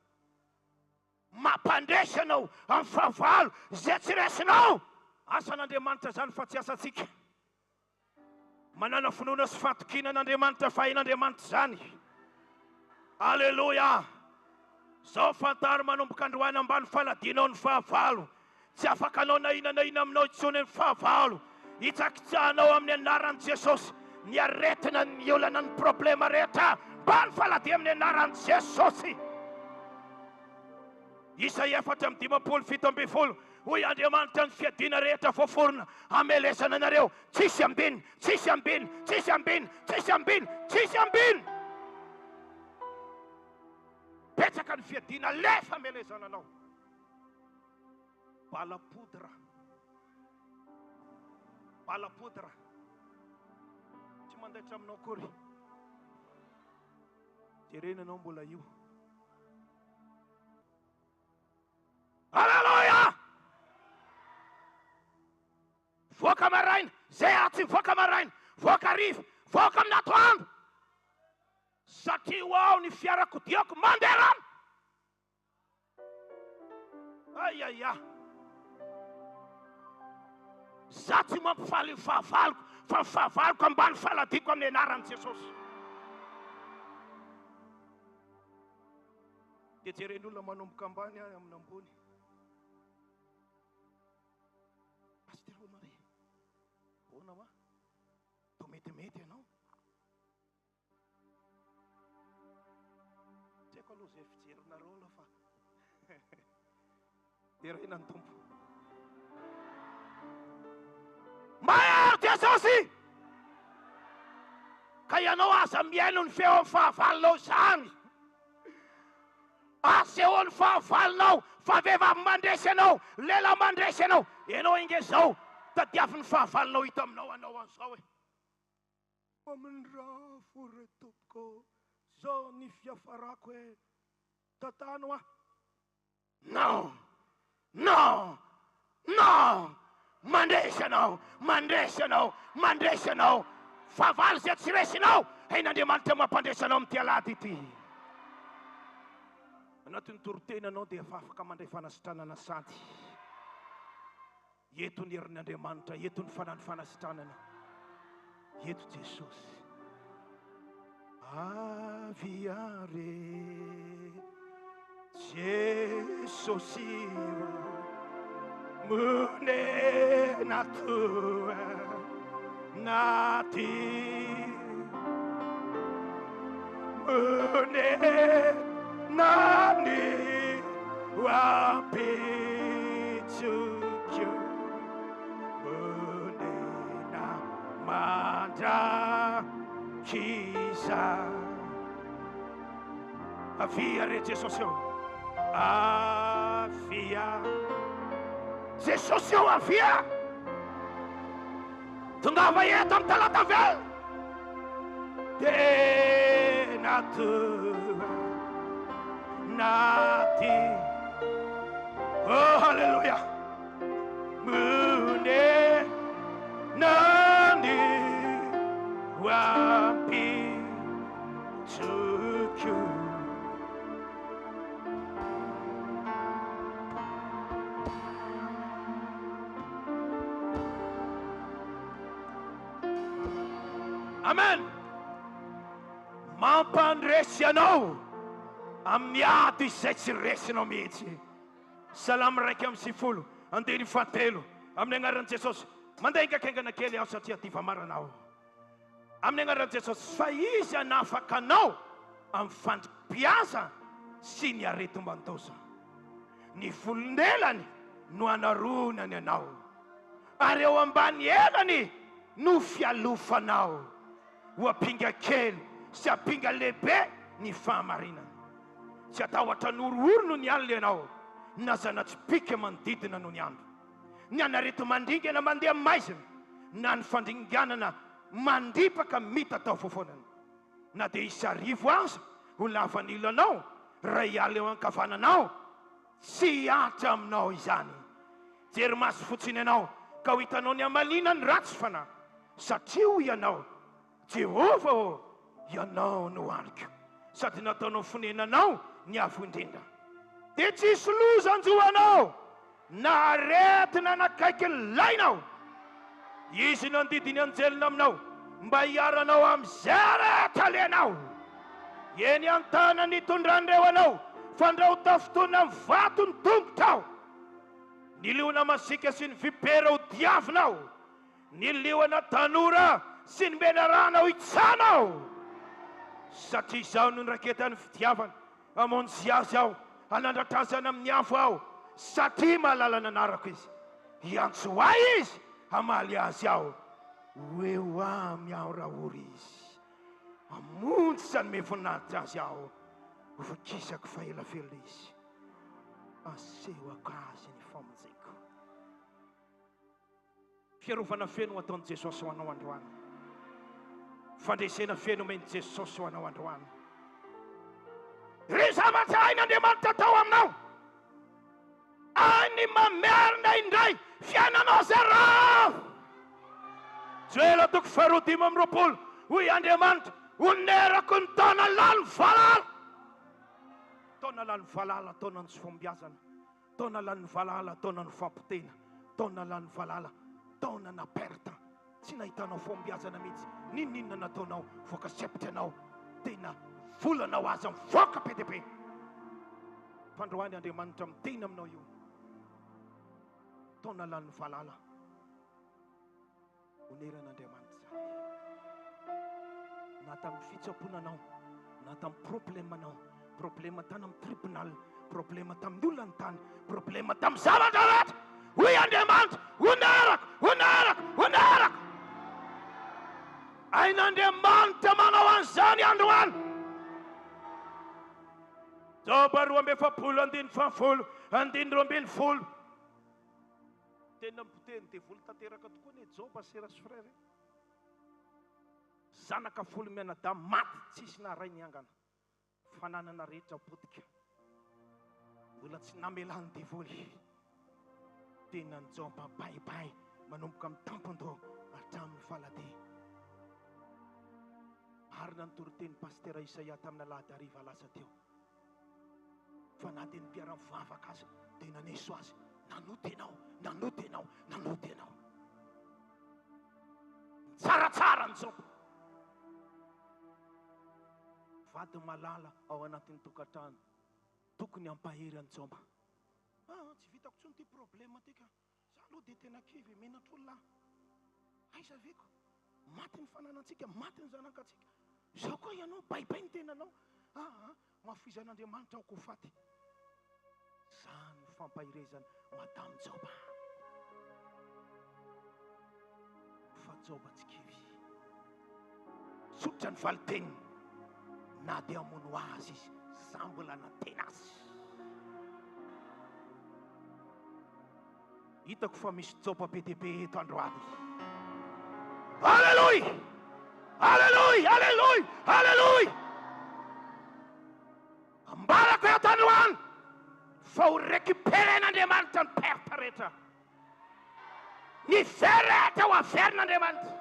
mampandresy anao amin'ny fahavalo zay tsy resinao asan'Andriamanitra zany fa tsy asantsika manana finoana sy fatokinan'Andriamanitra fahin'Andriamanitra zany alleluia zao fantaro manomboka androany ambany faladinao ny fahavalo tsy afaka anao na ina aminao itsony ny fahavalo itsakitsahanao amin'ny anaran'i Jesosy ny aretina ny olana ny problema rehetra mbany faladi amin'ny anaran'i Jesosy Isaia 4:17 hoy Andriamanitra ny fiadina rehetra voaforona amelesana anareo tsisy ambiny petsaka ny fiadina lefa amelesana anao balapodra tsy mandaitra aminao kory jerenanao mbola io Alleluia voaka maraina zay atsy voaka maraina voaka hariva voaka amin'ny atoandro satria ho ao ny fiarakodiako mandeha rano ayaya za tsy mampifaly ny fahavaloko fa ny fahavaloko ambany faladiko amin'ny anaran'i Jesosy dia jeren'olona manomboka ambany amin'ny ambony Pastor Marie bona ma to metimety ianao tsy haiko aloha zay fijerinareo aloha fa dia raha inany tompo mahery Jesosy ka ianao aza miaino ny feo amin'ny fahavalonao zany aseho ny fahavalonao fa vehivavy mandresy anao lela mandresy anao ianao inge zao tadiavy ny fahavalonao hita aminao anao an'izao amin'ny raha fore tompoko zao ny fiafarako tatano no mandresy anao fahavalo zay tsy resinao hain'Andriamanitra mampandresy anao amin'ity alahady ity anatin'ny torotenanao dia efa afaka mandray fanasitranana sady eto ny herin'Andriamanitra eto ny fanany fanasitranana eto Jesosy aviare Jesosy munena tua nati nani wapichuchu munena manda kisa aviare Jesosy avia Jesosy avia tongava eto amin'ny talata vel tena tua nati oh halleluja mune nani wapi tuku amen mampandresy anao amin'ny ady izay tsy resinao mihitsy salamy raiky amin'ny sifolo andeny fatelo amin'ny agnaran'i Jesosy mandeha ingakaingana kely aho satria diva maranao amin'ny agnaran'i Jesosy fa izy anafaka anao amin'ny fandripiasa sy ny aretim-bantosa ny volonelany no anaronany anao ary eo ambany elany no fialofanao ho ampinga kely sy apinga lehibe ny fahamarinana. Tsy atao atanorooro no ny alina ianao, na zanatsipika manodidina no ny andro. Ny anareto mandingana mandeha maizina, na ny fandinganana mandipaka mita tao fofonana. Na dia isarivo aza ho lavan'ilanao, ray ala eo ankavananao, tsy atra aminao izany. Jery maso fotsiny ianao ka ho hitanao ny amalina ny ratsy fanahy, satria ho ianao Jehova o, ianao no aliko, sady nataonao fonenanao ny avo indrindra. Dia tsisy loza anjoanao na aretina nakaiky ny lainao. Izy nandidiny anjelina aminao mba hiaranao amin'izay rehetra lenao. Eny an-tana nitondran'ireo anao, fandraota fotoana amin'ny vato ny tongotrao. Ny liona masika sy ny vipera ho diavinao, ny liona tanora sy ny menarana ho itsanao. Satria izao no niraketan'ny fitiavana, amonjy azy aho, hanandratazana amin'ny afo aho, satria mahalala ny anarako izy. Iantso ahy izy, hamaly azy aho, hoeo aho miaoraory izy. Amonjy sa ny mevoninahitra azy aho, ho vakisako fa elavelona izy. Asehoko azy ny famonjeko. Fiarovana feno ataon'i Jesosy ho anao androany. Fandresena feno omeny Jesosy ho anao androany. Ry zavatra hain'Andriamanitra tao aminao, any mamerina indray fiainanao zay ravo. Joela toko faharoa dimy amby roapolo, hoy Andriamanitra, onerako ny taona lany valala. Taona lany valala, taona ny tsy fombiazana. Taona lany valala, taona ny fampitena. Taona lany valala, taona naperta. Tsy nahitanao fombiazana mihitsy. Ninona nataonao, voaka sepitra anao, tena volanao aza mivoaka PDP. Fandroany Andriamanitra miteny aminao io. Taona lany valala, oneran'Andriamanitra zany. Na tamin'ny fitsaponanao, na tamin'ny problemanao, problema tany amin'ny tribunal, problema tamin'ny olona ny tany, problema tamin'ny zavatra rehetra, hoy Andriamanitra, onerako. Ain'Andriamanitra manao an'izany androany. Joba 2:10, 2:20, 2:20. Tena mipoteny dia voly tanteraka tokoa ny Joba sera sy frère. Zanaka folo mianadahy maty tsisy na ray niangana. Fananana rehetra potika, mbola tsy namelany devoly. Tena ny Joba baibay manomboka amin'ny tampon-doha hatramin'ny falade. Marina ny toriteny pasteur Isaia tamin'ny alahady hariva lasa teo. Fa na dia ny mpiara-mivavaka azy dia naneso azy, nanoty ianao. Tsaratsara ny Joba. Vady malala ao anatin'ny tokantrano, tokony hampahery any Joba. Tsy vitako tsony ty problema tika, za aloha dia tena kivy menatra olona. Aiza veko, maty ny fananantsika, maty ny zanakatsika. Zao koa ianao baibay ny tenanao. Mafizan'Andriamanitra aho ko faty. Zany fampahirezana madame Joba. Fa Joba tsy kivy, sotra ny valiteniny. Na dia amono azy izy, sambola natena azy. Hitako fa misy Joba PDP eto androany. Halleluja! Ambarako eto androany fa ho récupéren'Andriamanitra ny perta rehetra. Ny verehetra ho averin'Andriamanitra.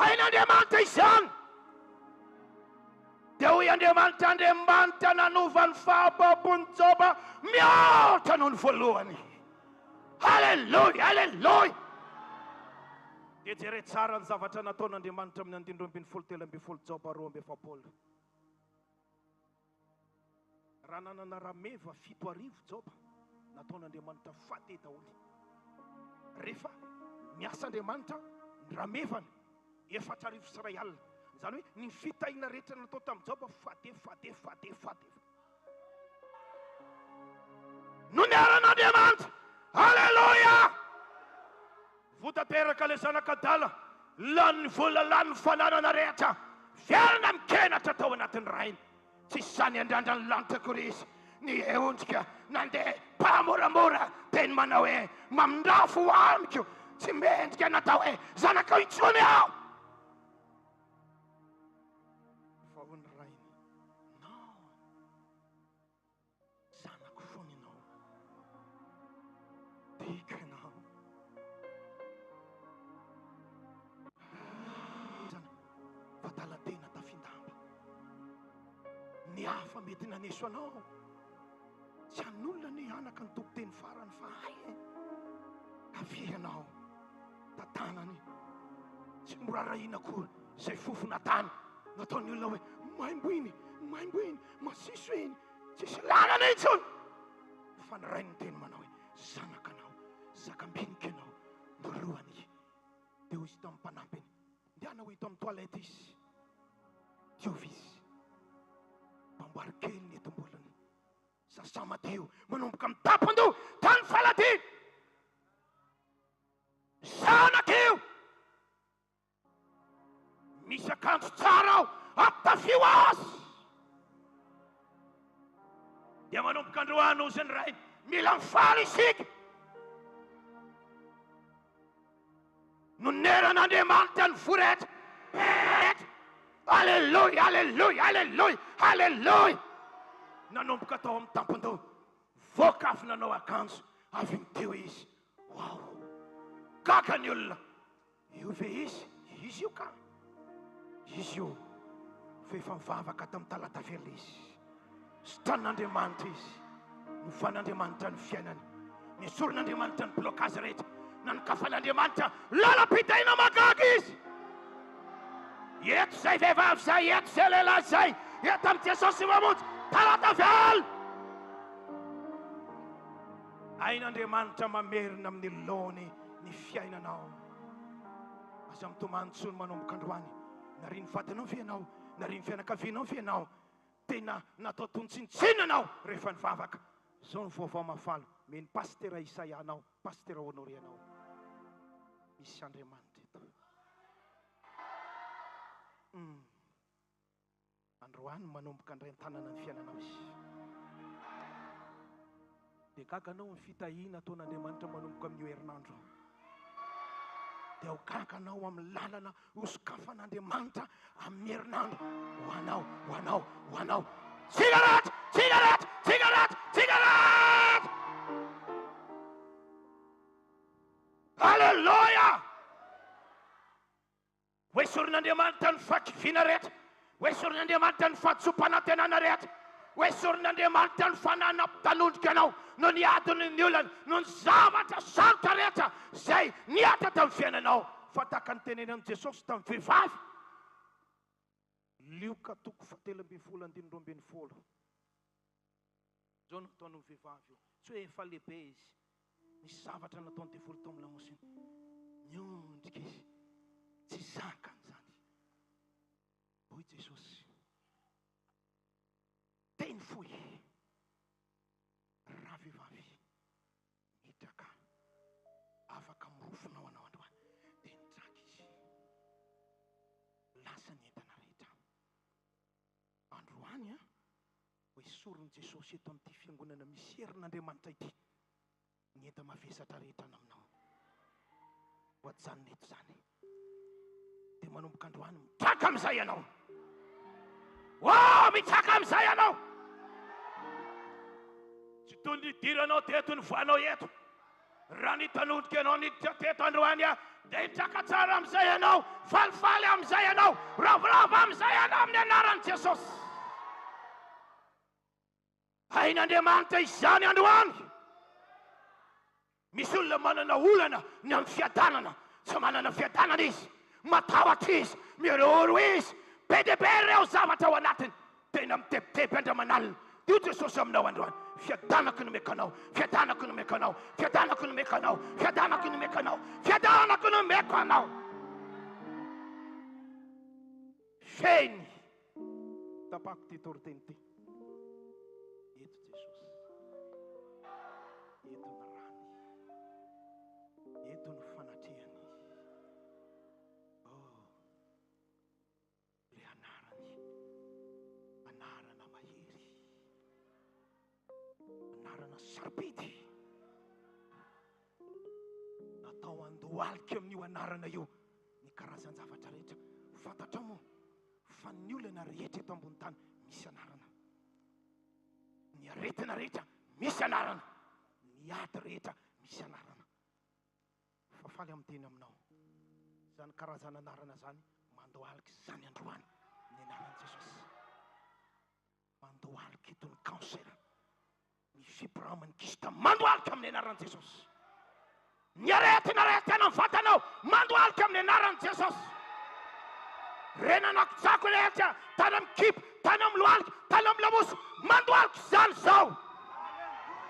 Hain'Andriamanitra izany. Dia hoy Andriamanitra, Andriamanitra nanova ny fahapapon'ny Joba mihoatra noho ny voalohany. Halleluja! Dia jere tsara ny zavatra nataon'Andriamanitra amin'ny 2:13 Joba 2:7. Raha nanana rameva 7,000 Joba, nataon'Andriamanitra faty daholo. Rehefa miasa Andriamanitra ny ramevany 4,000 sy 1,000 alina. Zany hoe ny fitahiana rehetra natao tamin'ny Joba fade. Noneran'Andriamanitra. Halleluja! Votateraka le zanakadala, lany vola, lany fananana rehetra, Fiarina mikena tatao anatin'ny rainy. Tsy izany andrandra ny lanitra korisy. Ny eontsika nandeha mpamoramora teny manao hoe mamindafo ho amiko. Tsy mendrika natao hoe zanaka intsony aho. Vao ny rainy. No. Zanako foana ianao. Tiako ianao. Fatalatena tafindamba. Ny hafa mety naneso anao. Tsy an'olona ny anaka ny tompoteny farany fa ay. Avy ianao tatanany. Tsy mora rahina akory izay fofona tany. Nataony olona hoe maimboiny, masiso iny. Tsisy lalana intsony. Fa ny rainy teny manao hoe zanakanao, zakam-binika ianao, nolohany. Dia ho izy tamin'ny mpanampiny. Ndiana ho hito amin'ny toalety izy. Diovy izy. Mpamboary kely ny etom-bolany. Sasa madio manomboka amin'ny tampon-doha tany faladiny. Zanak'io. Misy akanjo tsara aho ampitafio azy. Dia manomboka androany ozy ny rainy. Mila mifaly isika. Noneran'Andriamanitra ny forehitra. Alleluia, alleluia, alleluia, alleluia. Nanomboka tao amin'ny tampon-doha. Voakafy nanao akanjo. Avy miteo izy. Wow. Kaka ny olona. Io ve izy? Izy io ka. Izy io. Fefa mivavaka tamin'ny talata vela izy. Sitan'Andriamanitra izy. Nofan'Andriamanitra ny fiainany. Nisoron'Andriamanitra ny blokazy rehetra. Nankafan'Andriamanitra lala-pitaina magaga izy. Eto zay vehivavy zay, eto zay lehilahy zay, eto amin'ny Jesosy mamonjy talata velo. Ain'Andriamanitra mamerina amin'ny laony ny fiainanao. Aza mitomany tsony manomboka androany. Nariny vatanao fianao, nariny fianakavianao fianao. Tena natao tontsintsinina anao rehefa nivavaka. Zao ny vaovao mafalo. Meny pastera Isaia anao, pastera Honore anao. Misy Andriamanitra eto. Androany manomboka andray tanana ny fiainanao izy. Dia kakanao ny fitahiana ataon'Andriamanitra manomboka amin'ny herinandro. Dia ho kakanao amin'ny lalana hosokafan'Andriamanitra amin'ny herinandro. Ho anao. Sigarety, sigarety, sigarety, sigarety. Halleluja. Hoe soron'Andriamanitra ny fakiviana rehetra. Hoe soron'Andriamanitra ny fahatsopanantenana rehetra. Hoe soron'Andriamanitra ny fananam-tanondrika anao no ny adiny ny olana no ny zavatra sarotra rehetra zay niata tamin'ny fiainanao. Fa tahaka ny tenenan'i Jesosy tamin'ny vehivavy. Lioka toko 7:12. Zao nataon'ny vehivavy io. Tsy hoe efa lehibe izy. Nisy zavatra nataony devolo tao amin'ny lamosiny. Niondrika izy. Tsy zakany zany. Hoy Jesosy. Teny fohy. Raha vehivavy. Hitraka. Afaka mirofonao anao androany. Dia nitraka izy. Lasa ny entana rehetra. Androany hoe soron'i Jesosy eto amin'ity fiangonana misy herin'Andriamanitra ity. Ny enta mavesatra rehetra aminao. Ho ajanona eto zany. Dia manomboka androany mitraka amin'izay ianao. Mitraka amin'izay ianao. Tsy toy ny diranao teto ny voanao eto. Raha nitanodika ianao niditra teto androany dia hitraka tsara amin'izay ianao. Falifaly amin'izay ianao. Ravorava amin'izay ianao amin'ny anaran'i Jesosy. Ain'Andriamanitra izany androany. Misy olona manana olana ny amin'ny fiadanana. Tsy manana fiadanana izy. Matahotra izy. Miororo izy. Be dia be ireo zavatra ao anatiny. Tena mitepitepy andramanalina. Dio Jesosy aminao androany. Fiadanako no mekanao. Fiadanako no mekanao. Fiadanako no mekanao. Fiadanako no mekanao. Fiadanako no mekanao. Feny. Tapako ty toriteny ty. Eto Jesosy. Eto ny rany. Eto ny fanatrehany. Le anarany. anarana sarobidy natao andohalika amin'io anarana io ny karazan-javatra rehetra. Fantatra moa fa ny olana rehetra eto ambony tany misy anarana, ny aretina rehetra misy anarana, ny ady rehetra misy anarana. Fa faly amin'ny teny aminao zany karazana anarana zany mandohalika zany androany ny anaran'i Jesosy. Mandohalika eto ny cancer, ny fibrama, ny kista, mandohalika amin'ny anaran'i Jesosy. Ny aretina rehetra ny vatanao mandohalika amin'ny anaran'i Jesosy. Renanakitsako rehetra tany amin'ny kipy, tany amin'ny lohalika, tany amin'ny lamoso, mandohalika zany zao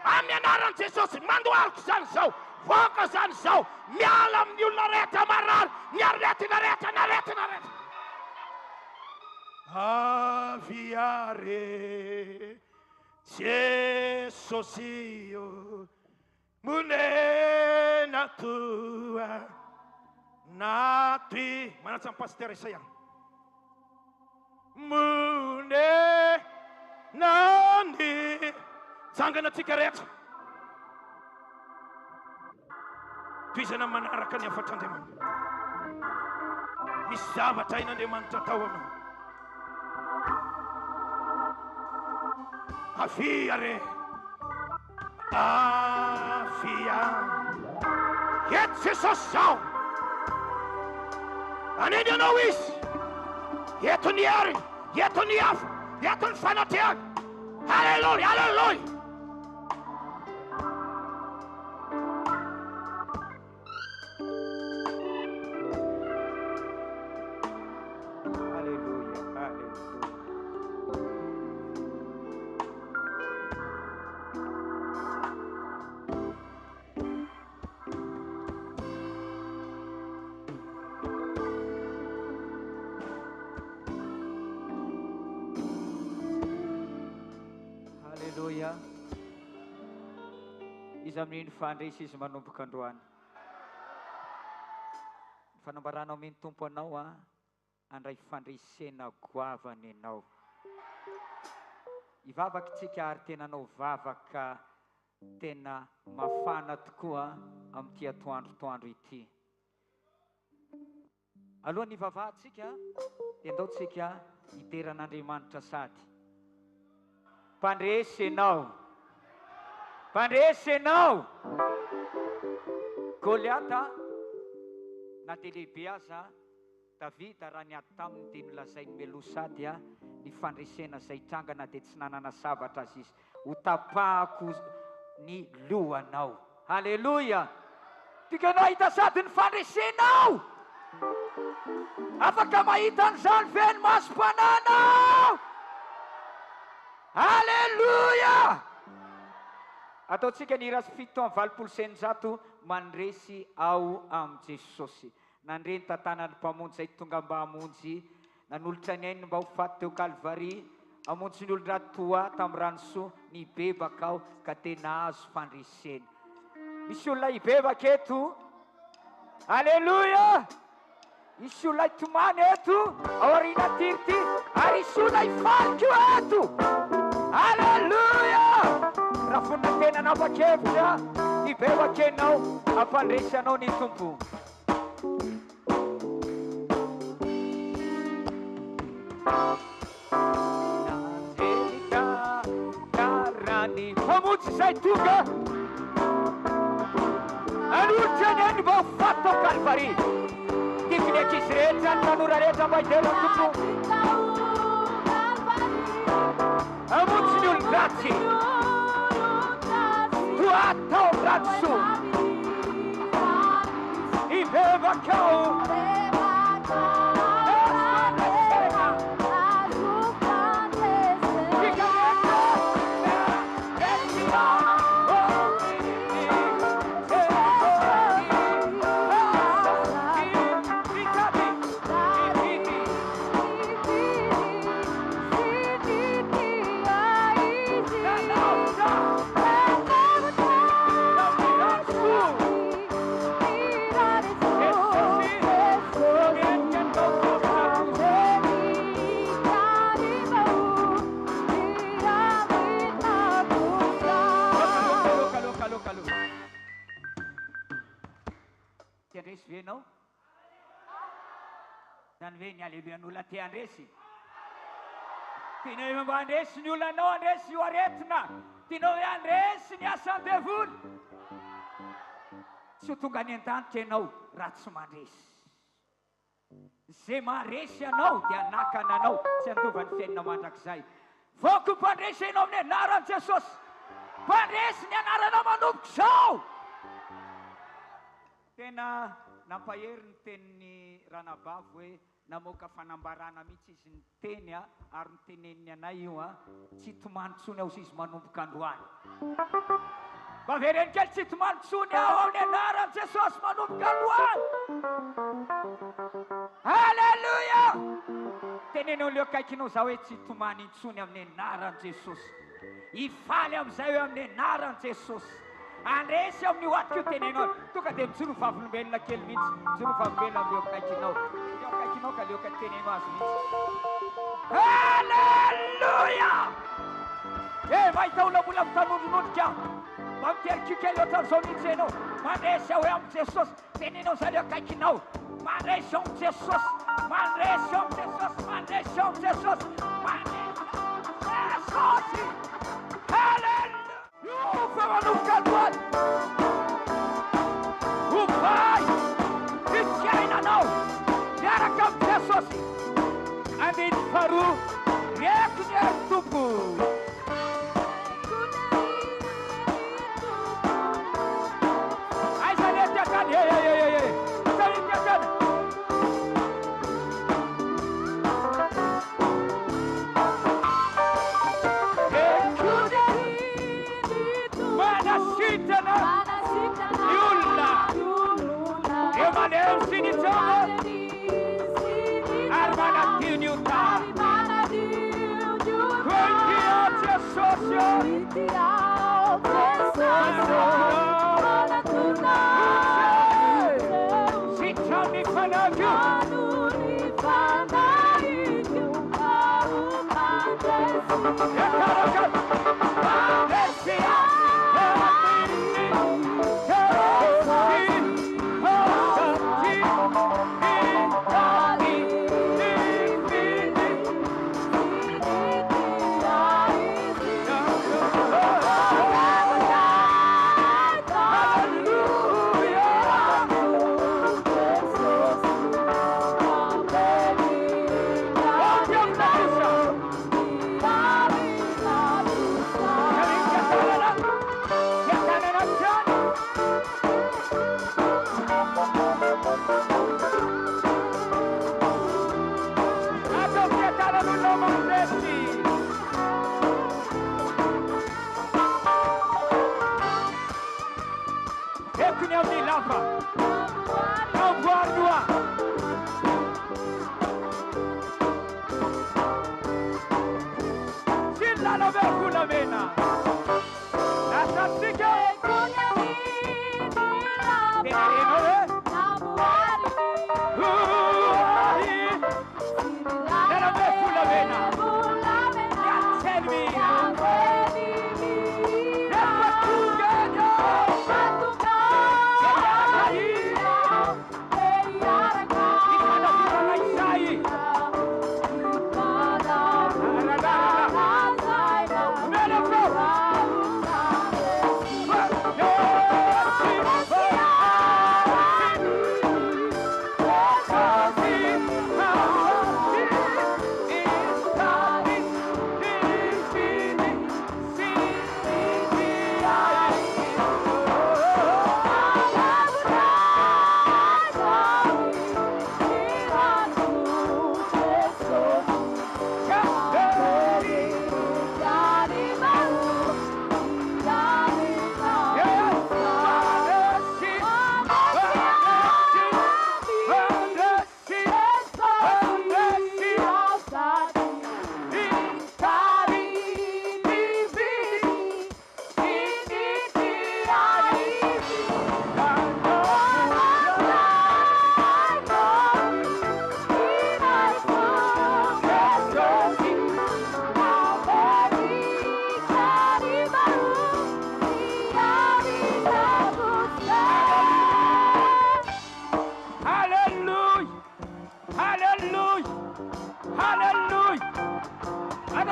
amin'ny anaran'i Jesosy. Mandohalika zany zao, voaka zany zao, miala amin'ny olona rehetra marary, ny aretina rehetra, ny aretina rehetra. Aviare Jesosy io monena tua natui. Manatsa ny pasteur Isaia. Monena ny tsangana tsika rehetra toizana manaraka ny afatr'Andriamanitra. Misy zavatra hain'Andriamanitra tao aminao. Afiare afia eto Jesosy zao aneny anao izy, eto ny hery, eto ny afo, eto ny fanateana. Halleluja, halleluja. Izy amin'iny fandresy izy manomboka androany. Fanambaranao amin'ny tompo anao andray fandresena goavany anao. Ivavaka tsika ary tena anao vavaka tena mafana tokoa amin'ity atoandro ity. Alohan'ny vavahantsika dia andao tsika iteran'Andriamanitra sady mpandresenao. Pandresenao Goliata na lehibe aza Davida raha niady taminy dia nolazainy melosady ny fandresena izay trangana dia tsy nanana zavatra azy izy. Hotapahako ny lohanao. Halleluja. Tikanao hita sady ny fandresenao. Afaka mahita an'izany ve ny masom-pananao? Halleluja. Ataontsika ny hira 7:valopolo mandresy ao am' Jesosy. Nandreny tantanan'ny mpamonjy zay tonga mba hamonjy nanolotra ny ainy mba ho faty teo Kalvari, hamonjy ny olona toa tamin'ny ranosoa nibebaka ao ka tena azo fandresena. Misy olona hibebaka eto. Halleluja. Misy olona hitomany eto aoriana tirity ary misy olona hifaliko eto. Halleluja. Raha fonina tena napa-kevitra hibebaka enao hampandresanao ny tompo. Nandelika karany mpamonjy izay tonga anolotra ny ainy mba ho faty tao Kalvari. Tifiny ankizy rehetra ny tanora rehetra mba hiderany tompo. Hamonjy ny olon-dratsy atao ratso ibebaka ao no. zany hoe ny aleluian'olona te andresy tianao mba andresy ny olona anao andresy io aretina tianao hoe andresy ny asan'ny devoly tsy ho tonga ny an-danitra ianao raha tsy mandresy zay maresy anao dia nakana anao tsy andova ny fiainana mandrakizay voko mpandresy ianao amin'ny anaran'i Jesosy mpandresy ny anaranao manomboka izao tena nampahery ny tenin'ny ranabavy hoe namoaka fanambarana mihitsy izy ny teny ary ny teneniny anay io tsy tomanitsony aho izy manomboka androany bavereny kely tsy tomanitsony aho amin'ny anaran'i Jesosy manomboka androany halleluia tenenao leo akaikinao za hoe tsy tomany intsony amin'ny anaran'i Jesosy ifaly amin'izay hoe amin'ny anaran'i Jesosy andresy amin'ny hoatrik'io tenenao tonga dia mijoro vavolombelona kely mihitsy mijoro vavolombelona amin'leo akaikinao leo akaikinao ka leo ka tenenao azy mihitsy halleluia mahita olona mbola mitanondronondrika mba miterikio kely ohatran'izao mihitsy ianao mandresy aho hoe amin'ny Jesosy tenenao za leo akaikinao mandresy ao amin'ny Jesosy mandresy ao amin'ny Jesosy mandresy ao amin'ny Jesosy mandresy Jesosy halleluia fa manomboka androany hovay ny fiainanao miaraka amin'ny Jesosy andiny faharoa reko ny hery tompo aiza lety akany sality akany manasitana ny olona eo maneho sinitsona ary manadio ny ota koitia Jesosy sitrany fanavio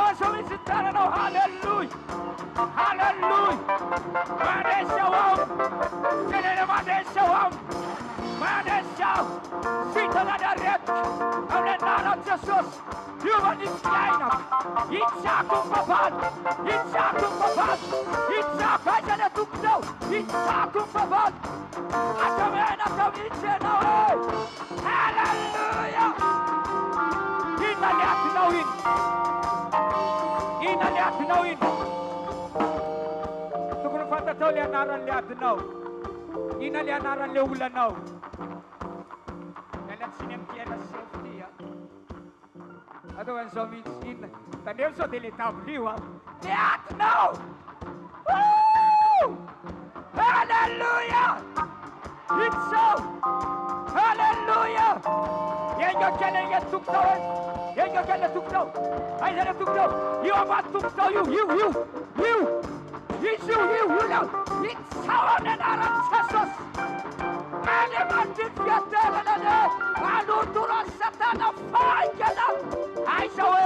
Aplauso mi cittadino, alleluia, alleluia. Manesha wam, senene manesha wam, manesha, sita la daret, amne nara Jesus, yuvan iskaina, itsakum papat, itsak aja tukdo, itsakum papat, asamena kavichena, hallelujah. Ina lihat nawin. Tukun fata tahu lihat naran lihat naw. Ina lihat naran leulan naw. Lihat sinem kiana safety ya. Ato kan somin sin. Tanem so deletab liwa. Lihat naw. Hallelujah. It's so. Hallelujah. Yenga kene ya tuktaw. Yenga kene tuktaw. Ay sana tuktaw. You are tuktaw you. It's you now. It's someone and Aram Jesus. Mane manjit yatela na. Anu tura satana faikana. Aisha we.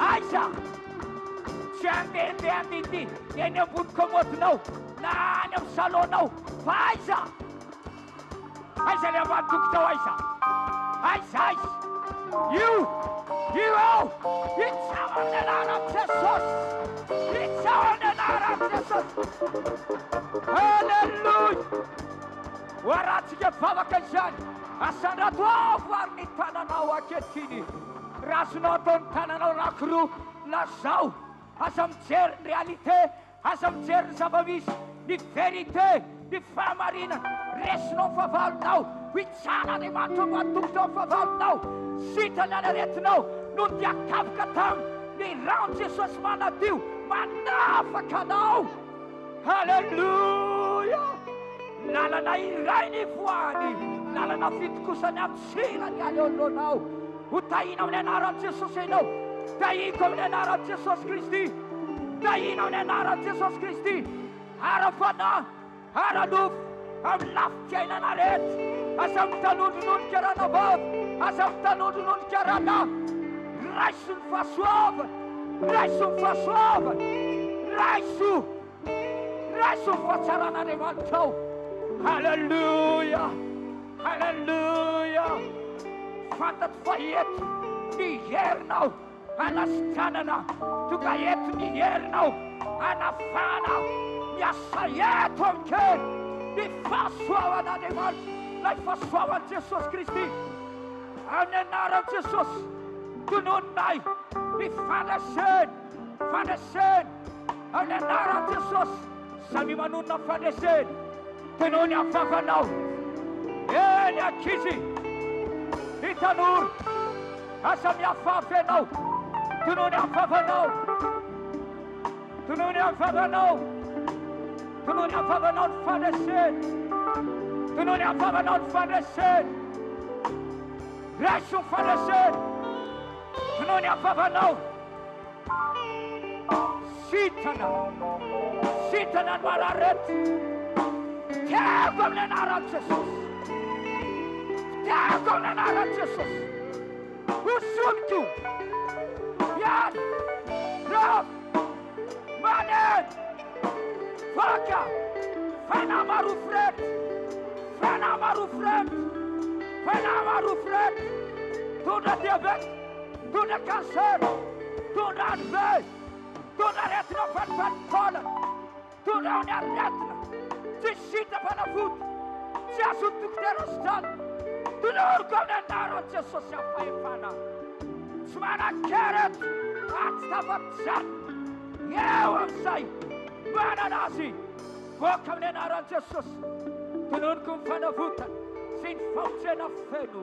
Aisha. Chambe. Yenga but komot now. Na nem salon now. Aisha. Aisha le va tuktaw Aisha. Aisha. You. It's our name of Jesus. It's our name of Jesus. Hallelujah. Waratiga pavakajan. Asana to warni tanana waketini. Rasnoton tanana rakru lasau. Asam cer realite. Asam cer sabavis. Di verite. Di famarina. Resno faval now. Witsana de matuk to faval now. Sita na ret now. Nun dia kapkatam ni round Jesus manatiu manafa kanau. Hallelujah. Lala na iraini fuani. Lala na fitku sanam sila ni alolo now. Utaina na naram Jesus eno. Taiko na naram Jesus Christi. Taina na naram Jesus Christi. Harafana, haraduf, am laftia na naret. Asam tanud nun kerana bab. Asam tanud nun kerana. Raisu fasuava, raisu facharana de manto. Hallelujah, Fatat fayet ni yerno, anastanana, tukayet ni yerno, anafana, yasayet onke, ni fasuava na de man, like fasuava Jesus Christi, anenara Jesus. Tununay, ni Father Son, ang nanara Jesus, sabi manun na Father Son, tunun niya fafanaw, niya kisi, itanur, asam niya fafanaw, tunun niya fafanaw, Father Son, tunun niya fafanaw, Father Son, Resyo Father Son, Tunonya Favanau. Sitana Mararet. Tagom na naran Jesus. Usumtu. Yan. Rav. Manen. Faka. Fana maru fred. Tuna diabet. Tuna cancer, tuna advert, tuna retina fan, tuna retina, se sitta på en fot, se jag suttit där och stann, tuna orkar den där och Jesus jag fajfana, smana käret, att staffa tjan, jävam sig, bananasi, vakam den där och Jesus, tuna orkar fan av foten, sin foten av fenu,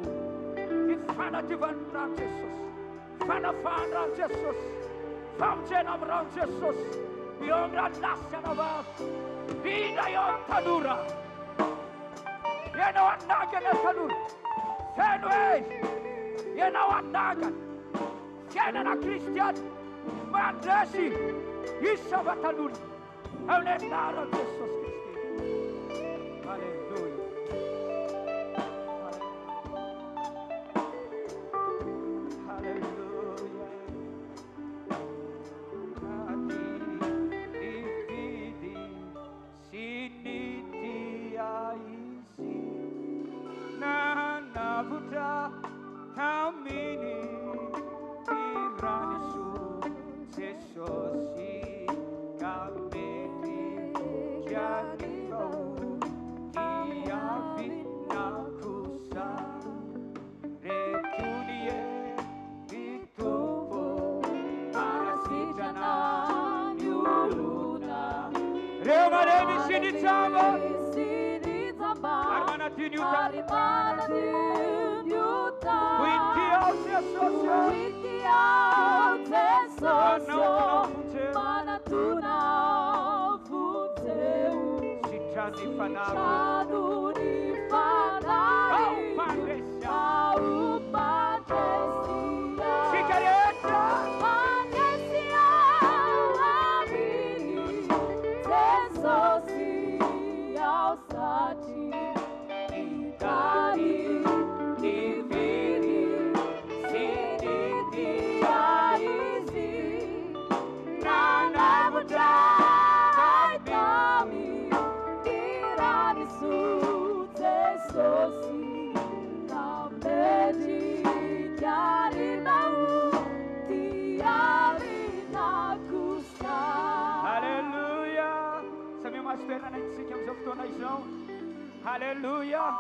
i fana till vandran Jesus. Fana fan Jesus, famten av ram Jesus, vi undrar nassen av oss, vida jag tanura, genom att nagen är tanur, fenway, genom att nagen, tjänarna Kristian, mandresi, gissa vad tanur, av den nära Jesus Kristi. Halleluja. Halleluja. Sinitsamba. Sinitsamba. Armanatinyuta. Armanatinyuta. Winkiao tesosio. Winkiao tesosio. Manatuna funteu. Sitrani fanaro. Sitrani fanari. Au pandesha. Au pandesha. Sikareta. Pandesha amini. Tesosi ao sati. Itali. Divini. Siniti aizi. Nana budai kami. Irani sute sosi. Kamedi jari nau. Tiari nakusa. Hallelujah. Sa minha masterna na itsika amizao fotoana izao. Hallelujah.